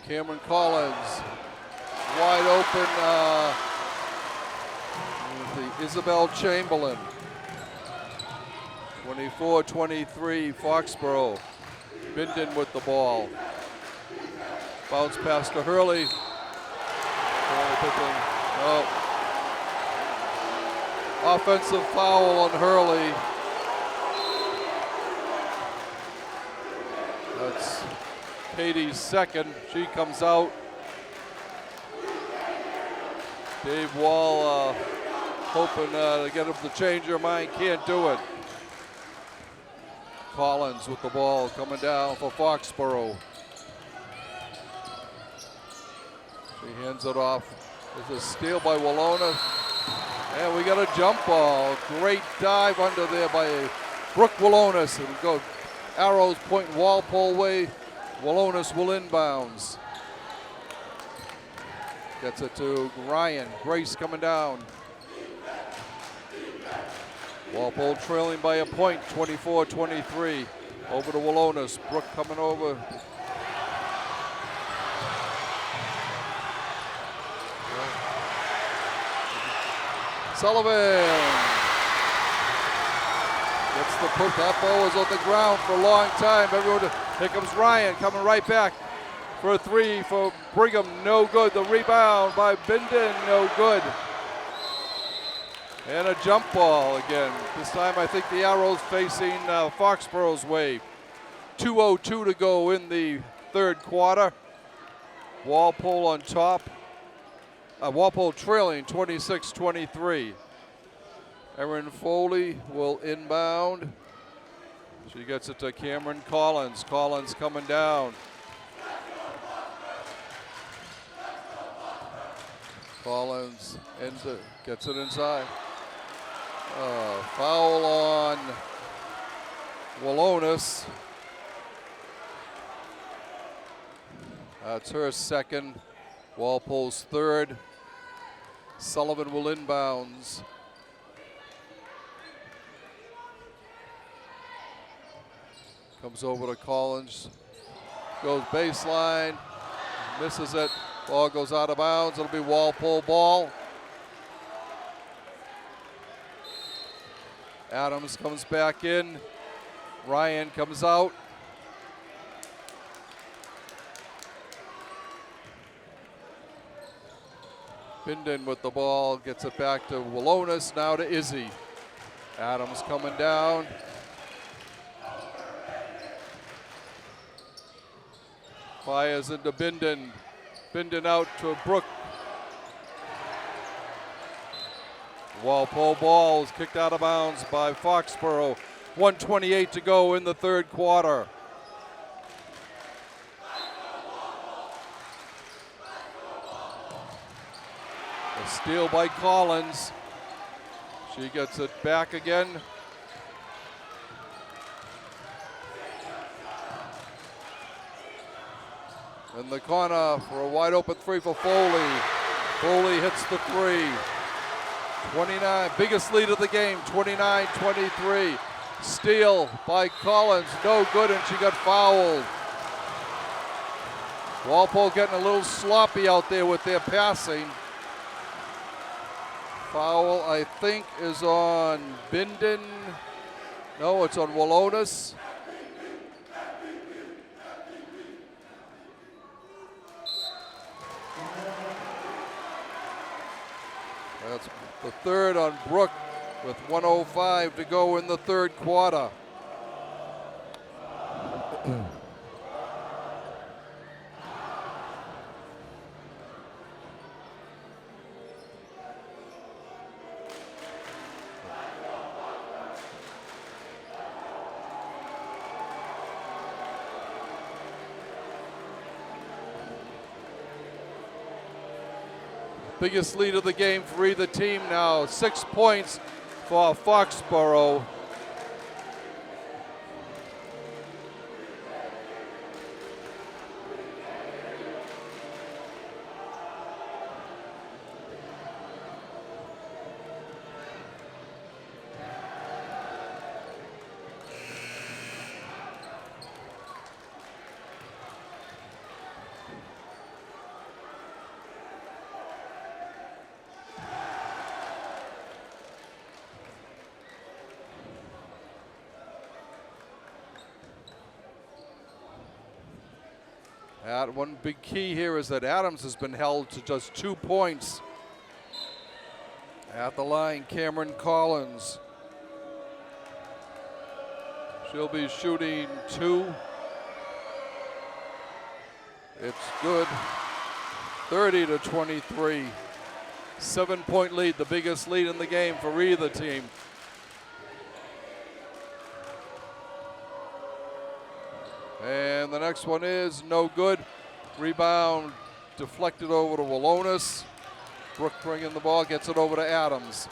Cameron Collins, wide open with the Isabel Chamberlain. 24-23, Foxboro. Binden with the ball. Bounce pass to Hurley. Offensive foul on Hurley. That's Katie's second. She comes out. Dave Wall hoping to get him to change her mind. Can't do it. Collins with the ball coming down for Foxboro. She hands it off. There's a steal by Walona. And we got a jump ball. Great dive under there by Brooke Walonis. It'll go arrows pointing Walpole way. Walonis will inbounds. Gets it to Ryan. Grace coming down. Walpole trailing by a point, 24-23. Over to Walonis. Brooke coming over. Sullivan gets the put. That ball was on the ground for a long time. Here comes Ryan coming right back for a three for Brigham. No good. The rebound by Binden. No good. And a jump ball again. This time I think the arrow's facing Foxboro's way. 2:02 to go in the third quarter. Walpole on top. Walpole trailing 26-23. Erin Foley will inbound. She gets it to Cameron Collins. Collins coming down. Collins gets it inside. Foul on Walonis. That's her second. Walpole's third. Sullivan will inbounds. Comes over to Collins. Goes baseline. Misses it. Ball goes out of bounds. It'll be Walpole ball. Adams comes back in. Ryan comes out. Binden with the ball, gets it back to Walonis, now to Izzy. Adams coming down. Fires into Binden. Binden out to Brooke. Walpole ball is kicked out of bounds by Foxboro. 1:28 to go in the third quarter. A steal by Collins. She gets it back again. In the corner for a wide open three for Foley. Foley hits the three. 29, biggest lead of the game, 29-23. Steal by Collins, no good, and she got fouled. Walpole getting a little sloppy out there with their passing. Foul, I think, is on Binden. No, it's on Walonis. That's the third on Brooke with 1:05 to go in the third quarter. Biggest lead of the game for either team now. 6 points for Foxboro. One big key here is that Adams has been held to just 2 points. At the line, Cameron Collins. She'll be shooting 2. It's good. 30-23. 7-point lead, the biggest lead in the game for either team. And the next one is no good. Rebound deflected over to Walonis. Brook bringing the ball, gets it over to Adams.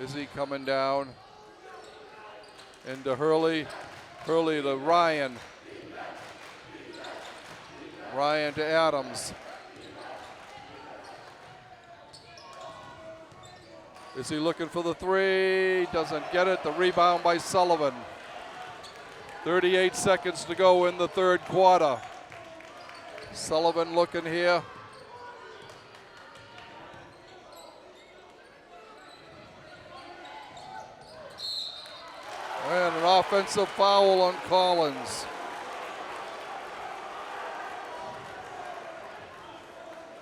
Izzy coming down. Into Hurley. Hurley to Ryan. Ryan to Adams. Is he looking for the three? Doesn't get it. The rebound by Sullivan. 38 seconds to go in the third quarter. Sullivan looking here. And an offensive foul on Collins.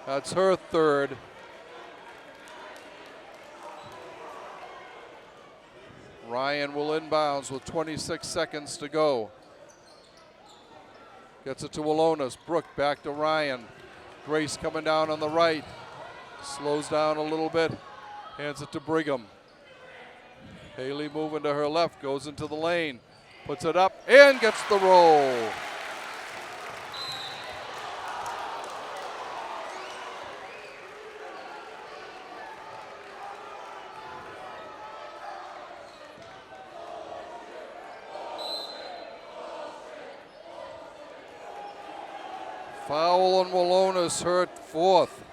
That's her third. Ryan will inbounds with 26 seconds to go. Gets it to Walonis. Brook back to Ryan. Grace coming down on the right. Slows down a little bit. Hands it to Brigham. Haley moving to her left. Goes into the lane. Puts it up and gets the roll. Foul on Walonis, her fourth,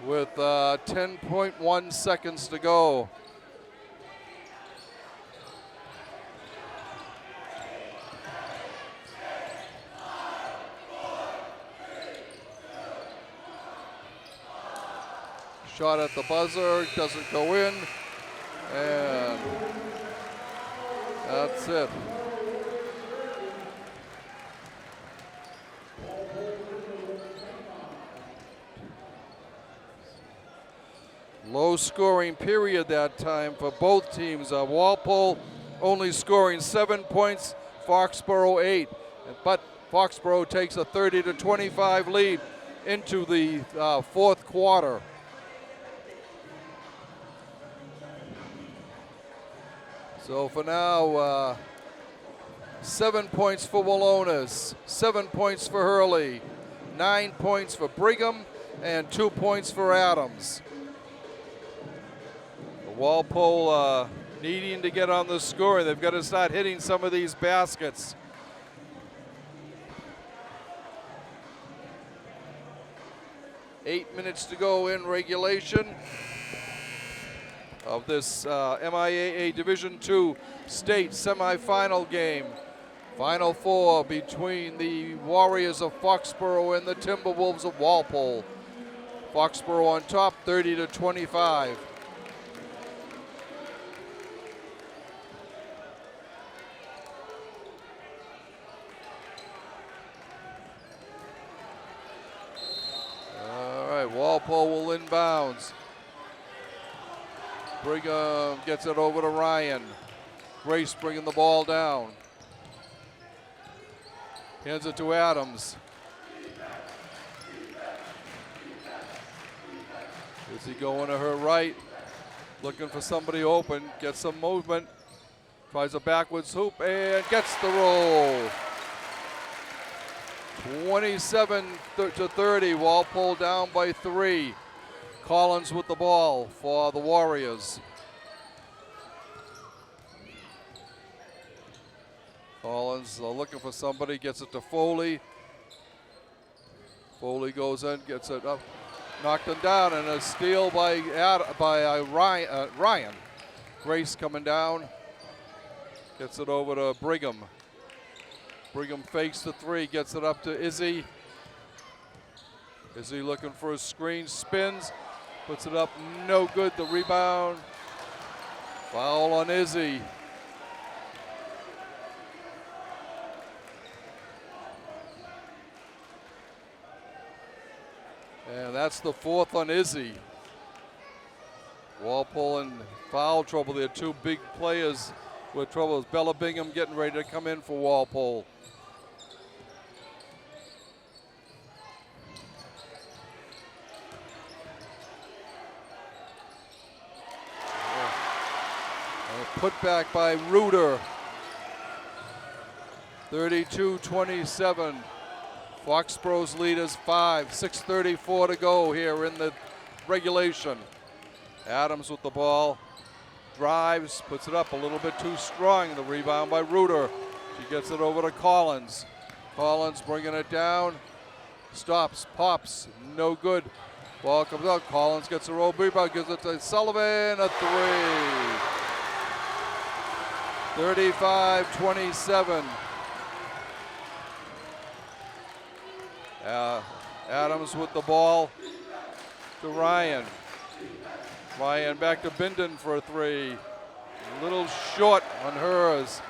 with 10.1 seconds to go. Shot at the buzzer, doesn't go in, and that's it. Low scoring period that time for both teams. Walpole only scoring 7 points, Foxboro 8. But Foxboro takes a 30-25 lead into the fourth quarter. So for now, 7 points for Walonis, 7 points for Hurley, 9 points for Brigham, and 2 points for Adams. Walpole needing to get on the score. They've got to start hitting some of these baskets. Eight minutes to go in regulation of this MIAA Division II state semifinal game. Final four between the Warriors of Foxboro and the Timberwolves of Walpole. Foxboro on top, 30-25. Walpole will inbounds. Brigham gets it over to Ryan. Grace bringing the ball down. Hands it to Adams. Is he going to her right? Looking for somebody open. Gets some movement. Tries a backwards hoop and gets the roll. 27-30, Walpole down by 3. Collins with the ball for the Warriors. Collins looking for somebody, gets it to Foley. Foley goes in, gets it up, knocked him down, and a steal by Ryan. Grace coming down, gets it over to Brigham. Brigham fakes the three, gets it up to Izzy. Izzy looking for a screen, spins, puts it up, no good. The rebound, foul on Izzy. And that's the fourth on Izzy. Walpole in foul trouble. There are two big players with trouble. Bella Bingham getting ready to come in for Walpole. Put back by Reuter. 32-27. Foxboro's lead is 5. 6:34 to go here in the regulation. Adams with the ball. Drives, puts it up a little bit too strong. The rebound by Reuter. She gets it over to Collins. Collins bringing it down. Stops, pops, no good. Ball comes out. Collins gets a roll rebound, gives it to Sullivan, a 3. 35-27. Adams with the ball to Ryan. Ryan back to Bindon for a 3. A little short on hers.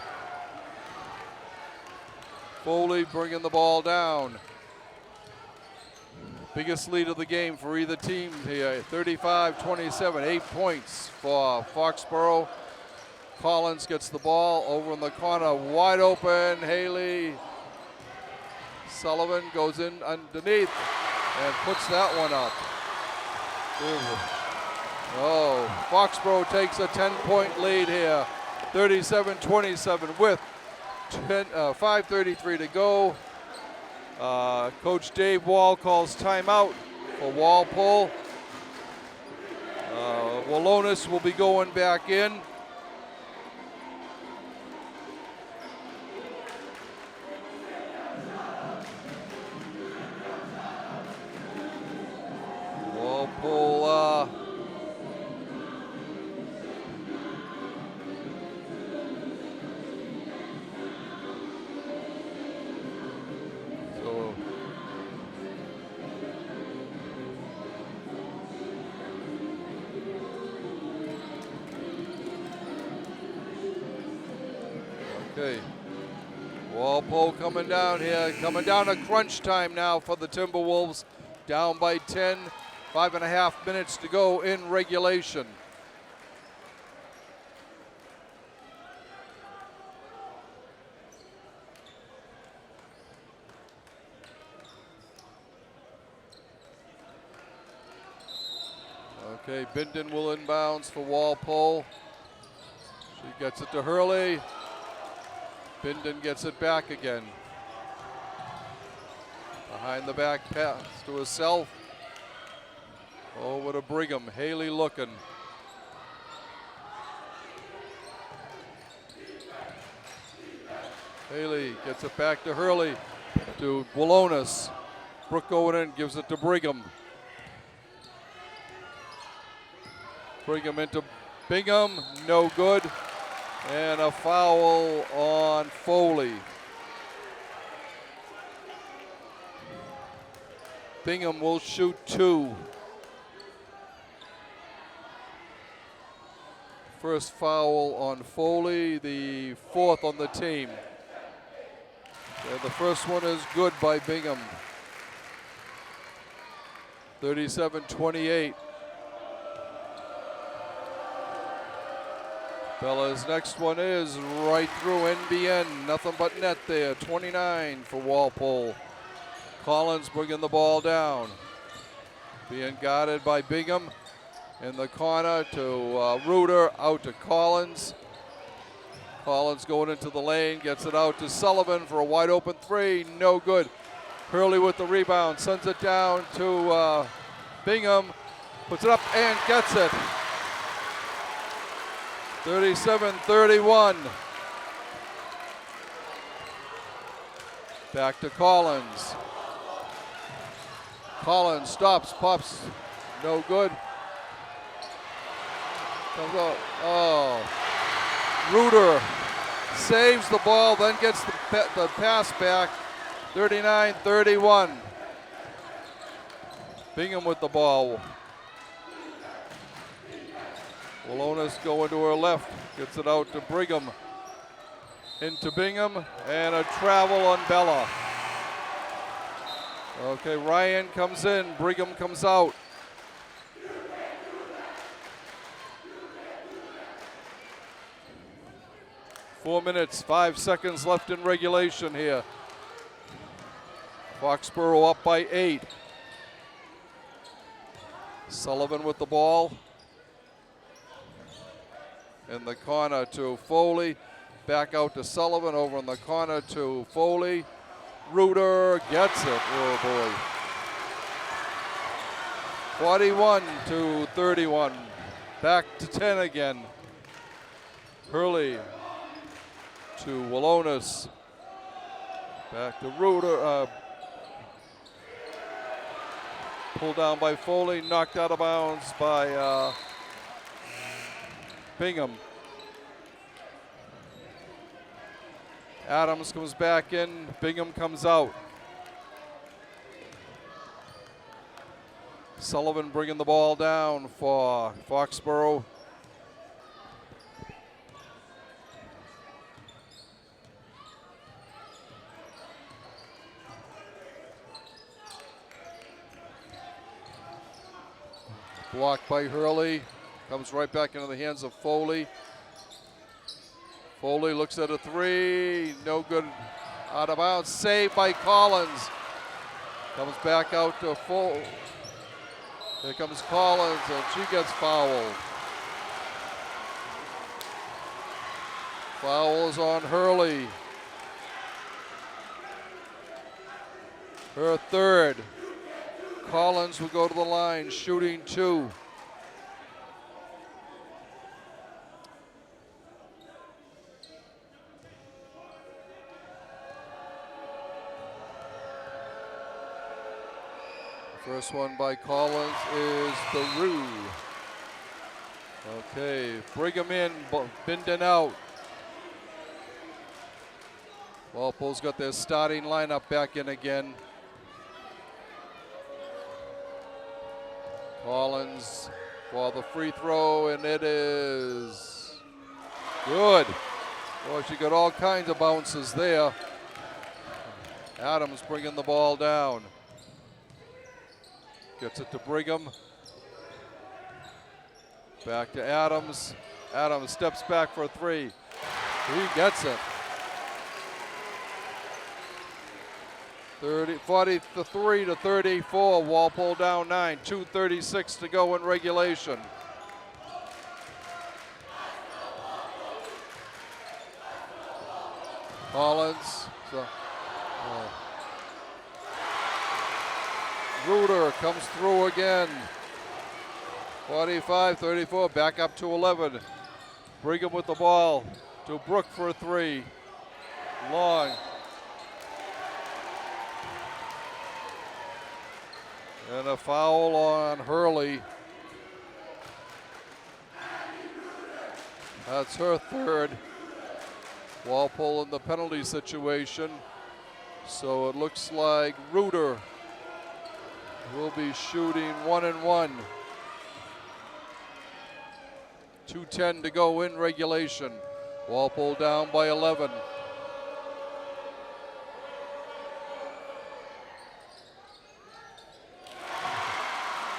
Foley bringing the ball down. Biggest lead of the game for either team here, 35-27, 8 points for Foxboro. Collins gets the ball over in the corner, wide open. Haley Sullivan goes in underneath and puts that one up. Oh, Foxboro takes a 10-point lead here, 37-27 with 5:33 to go. Coach Dave Wall calls timeout for Walpole. Wallonis will be going back in. Walpole okay. Walpole coming down here, coming down to crunch time now for the Timberwolves. Down by 10, 5.5 minutes to go in regulation. Okay, Bindon will inbounds for Walpole. She gets it to Hurley. Bindon gets it back again. Behind the back pass to herself. Over to Brigham. Haley looking. Haley gets it back to Hurley. To Wallonis. Brooke going in, gives it to Brigham. Brigham into Bingham. No good. And a foul on Foley. Bingham will shoot 2. First foul on Foley, the 4th on the team. And the first one is good by Bingham. 37-28. Bella's next one is right through NBN. Nothing but net there. 29 for Walpole. Collins bringing the ball down. Being guarded by Bingham. In the corner to Reuter. Out to Collins. Collins going into the lane. Gets it out to Sullivan for a wide open 3. No good. Hurley with the rebound. Sends it down to Bingham. Puts it up and gets it. 37-31. Back to Collins. Collins stops, pops, no good. Comes out. Oh. Reuter saves the ball, then gets the pass back. 39-31. Bingham with the ball. Wallonis going to her left, gets it out to Brigham. Into Bingham, and a travel on Bella. Okay, Ryan comes in, Brigham comes out. Four minutes, 5 seconds left in regulation here. Foxboro up by 8. Sullivan with the ball. In the corner to Foley. back out to Sullivan, over in the corner to Foley. Reuter gets it. Oh boy. 41-31. Back to 10 again. Hurley to Walonis. Back to Reuter. Pulled down by Foley, knocked out of bounds by Bingham. Adams comes back in, Bingham comes out. Sullivan bringing the ball down for Foxboro. Blocked by Hurley, comes right back into the hands of Foley. Foley looks at a three, no good, out of bounds, saved by Collins. Comes back out to Foley. Here comes Collins, and she gets fouled. Fouls on Hurley. Her third. Collins will go to the line, shooting 2. First one by Collins is through. Okay, Brigham in, Binden out. Walpole's got their starting lineup back in again. Collins for the free throw, and it is good. Boy, she got all kinds of bounces there. Adams bringing the ball down. Gets it to Brigham. Back to Adams. Adams steps back for a three. He gets it. 43-34. Walpole down 9. 2:36 to go in regulation. Collins. Reuter comes through again. 45-34. Back up to 11. Brigham with the ball to Brook for a three. Long. And a foul on Hurley. That's her third. Walpole in the penalty situation. So it looks like Reuter will be shooting 1 and 1. 2:10 to go in regulation. Walpole down by 11.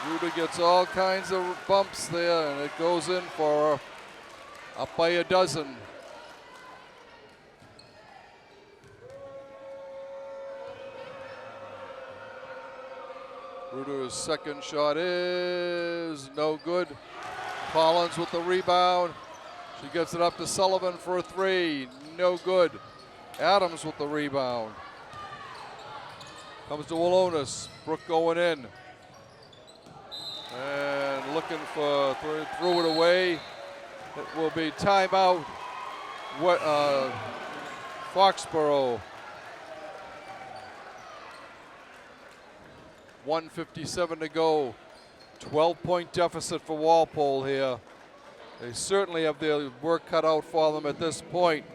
Reuter gets all kinds of bumps there, and it goes in for up by a dozen. Reuter's second shot is no good. Collins with the rebound. She gets it up to Sullivan for a three. No good. Adams with the rebound. Comes to Walonis. Brook going in. And looking for, threw it away. It will be timeout. Foxboro. 1:57 to go. 12-point deficit for Walpole here. They certainly have their work cut out for them at this point.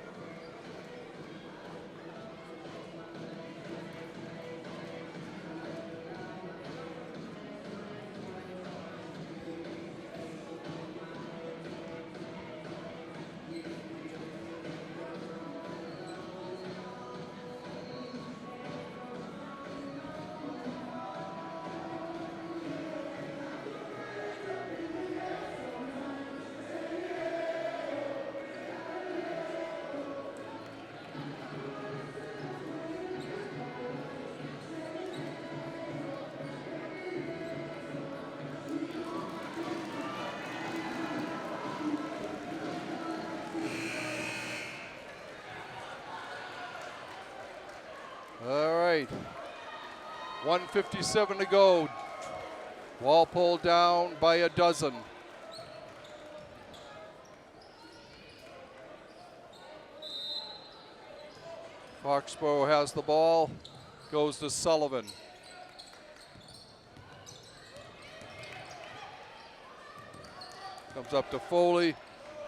1:57 to go. Walpole down by a dozen. Foxboro has the ball, goes to Sullivan. Comes up to Foley.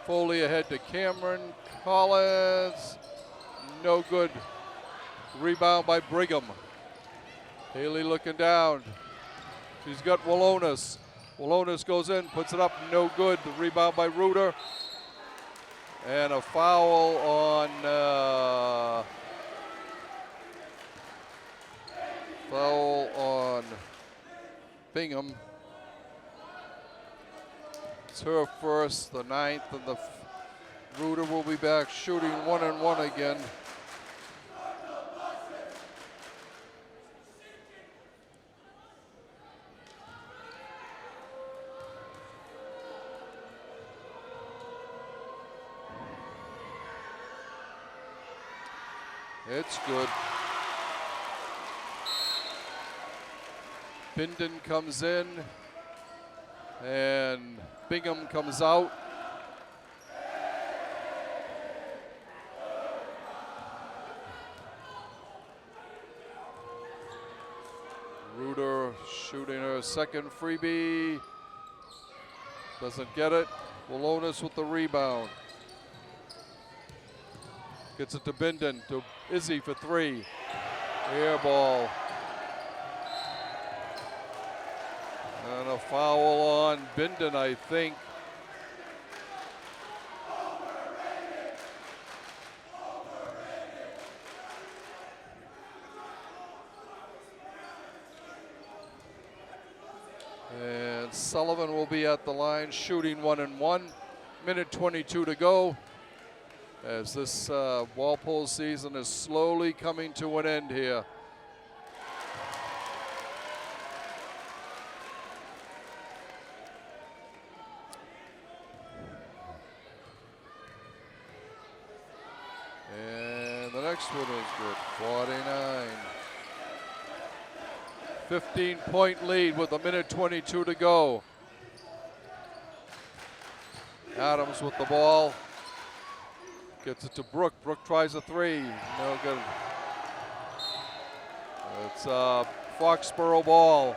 Foley ahead to Cameron. Collins, no good. Rebound by Brigham. Haley looking down. She's got Walonis. Walonis goes in, puts it up, no good. The rebound by Reuter. And a foul on Bingham. It's her first, the 9th, and the Reuter will be back shooting 1-and-1 again. It's good. Bindon comes in and Bingham comes out. Reuter shooting her second freebie. Doesn't get it. Walonis with the rebound. Gets it to Bindon, to Izzy for 3. Air ball. And a foul on Bindon, I think. And Sullivan will be at the line shooting 1-and-1. Minute 22 to go. As this Walpole season is slowly coming to an end here. And the next one is good, 49. 15-point lead with a minute 22 to go. Adams with the ball. Gets it to Brooke. Brooke tries a 3. No good. It's a Foxboro ball.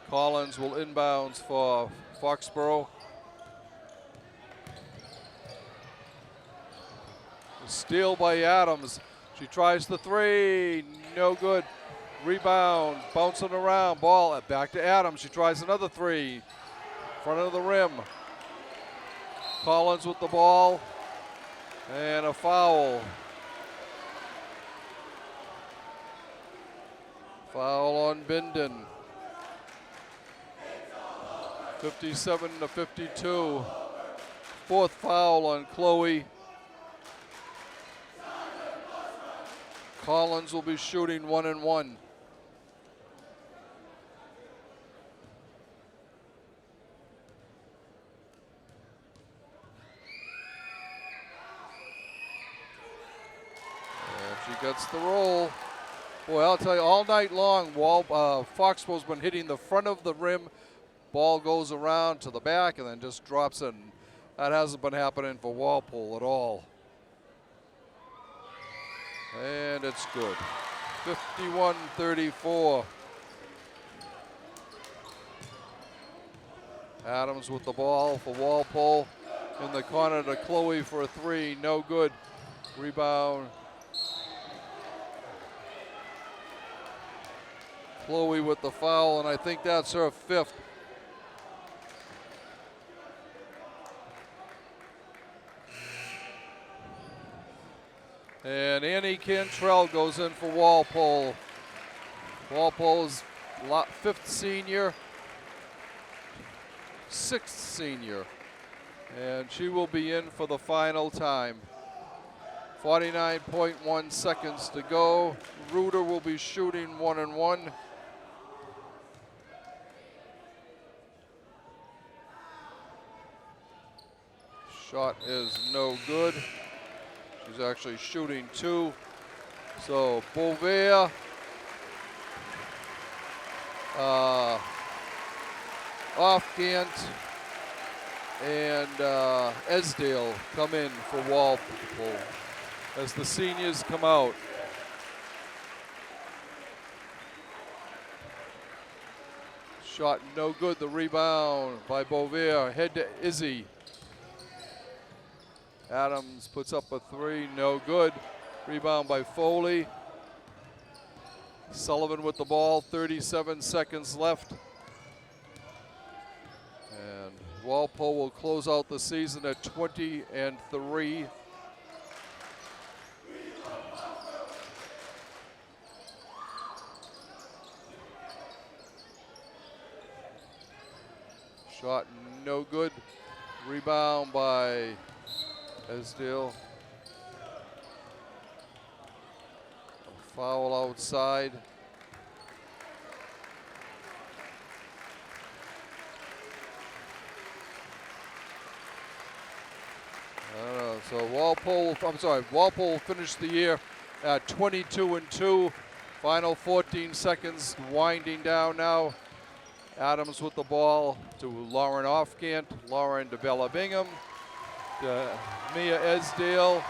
Collins will inbounds for Foxboro. Steal by Adams. She tries the 3. No good. Rebound, bouncing around, ball back to Adams. She tries another 3, front of the rim. Collins with the ball, and a foul. Foul on Bindon. 57 to 52. 4th foul on Chloe. Collins will be shooting 1-and-1. She gets the roll. Boy, I'll tell you, all night long, Foxboro's been hitting the front of the rim. Ball goes around to the back and then just drops in. That hasn't been happening for Walpole at all. And it's good. 51-34. Adams with the ball for Walpole. In the corner to Chloe for a 3. No good. Rebound. Chloe with the foul, and I think that's her 5th. And Annie Cantrell goes in for Walpole. Walpole's 5th senior, 6th senior. And she will be in for the final time. 49.1 seconds to go. Reuter will be shooting 1-and-1. Shot is no good. She's actually shooting 2. So Beauvais, Offgant, and Esdale come in for Walpole as the seniors come out. Shot no good. The rebound by Beauvais. Head to Izzy. Adams puts up a 3, no good. Rebound by Foley. Sullivan with the ball, 37 seconds left. And Walpole will close out the season at 20-3. Shot no good. Rebound by Esdale. A foul outside. So Walpole finished the year at 22-2. Final 14 seconds, winding down now. Adams with the ball to Lauren Offgant, Lauren to Bella Bingham, to Mia Esdale,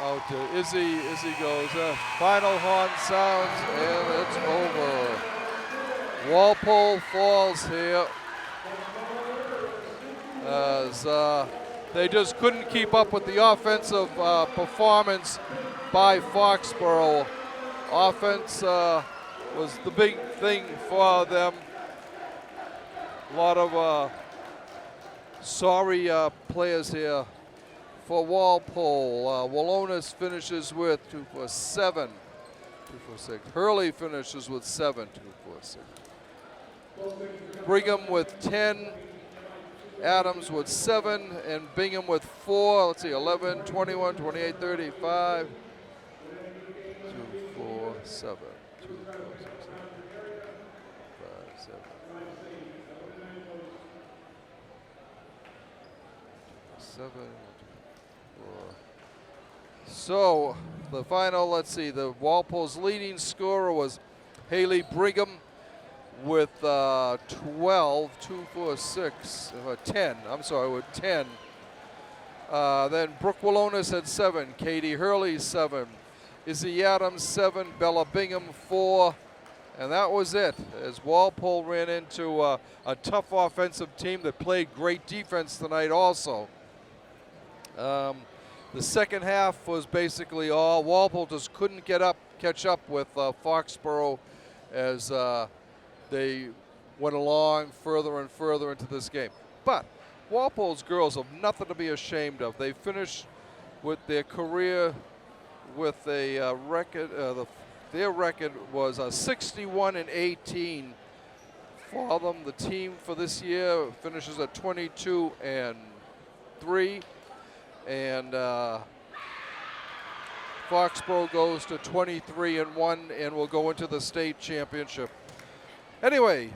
out to Izzy. Izzy goes, final horn sounds, and it's over. Walpole falls here as they just couldn't keep up with the offensive performance by Foxboro. Offense was the big thing for them. A lot of sorry players here for Walpole. Wallonis finishes with 2 for 7, 2 for 6. Hurley finishes with 7, 2 for 6. Brigham with 10. Adams with 7, and Bingham with 4. Let's see, 11, 21, 28, 35. 2, 4, 7. 2, 4, 6, 5, 7. 7, 4. So the final, let's see, the Walpole's leading scorer was Haley Brigham with 12, 2, 4, 6, 10. I'm sorry, with 10. Then Brooke Wallonis had 7, Katie Hurley 7, Izzy Adams 7, Bella Bingham 4, and that was it. As Walpole ran into a tough offensive team that played great defense tonight also. The second half was basically all. Walpole just couldn't catch up with Foxboro as they went along further and further into this game. But Walpole's girls have nothing to be ashamed of. They finished with their career with a record. Their record was 61-18 for them. The team for this year finishes at 22-3, and Foxboro goes to 23-1 and will go into the state championship. Anyway,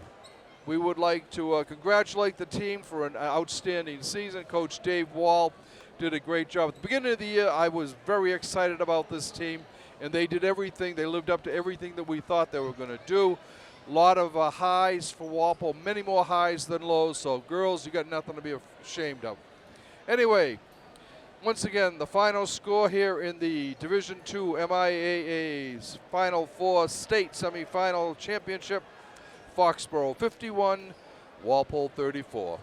we would like to congratulate the team for an outstanding season. Coach Dave Wall did a great job. At the beginning of the year, I was very excited about this team, and they did everything. They lived up to everything that we thought they were going to do. A lot of highs for Walpole, many more highs than lows. So, girls, you got nothing to be ashamed of. Anyway, once again, the final score here in the Division II MIAA's Final Four State Semifinal Championship. Foxboro 51, Walpole 34.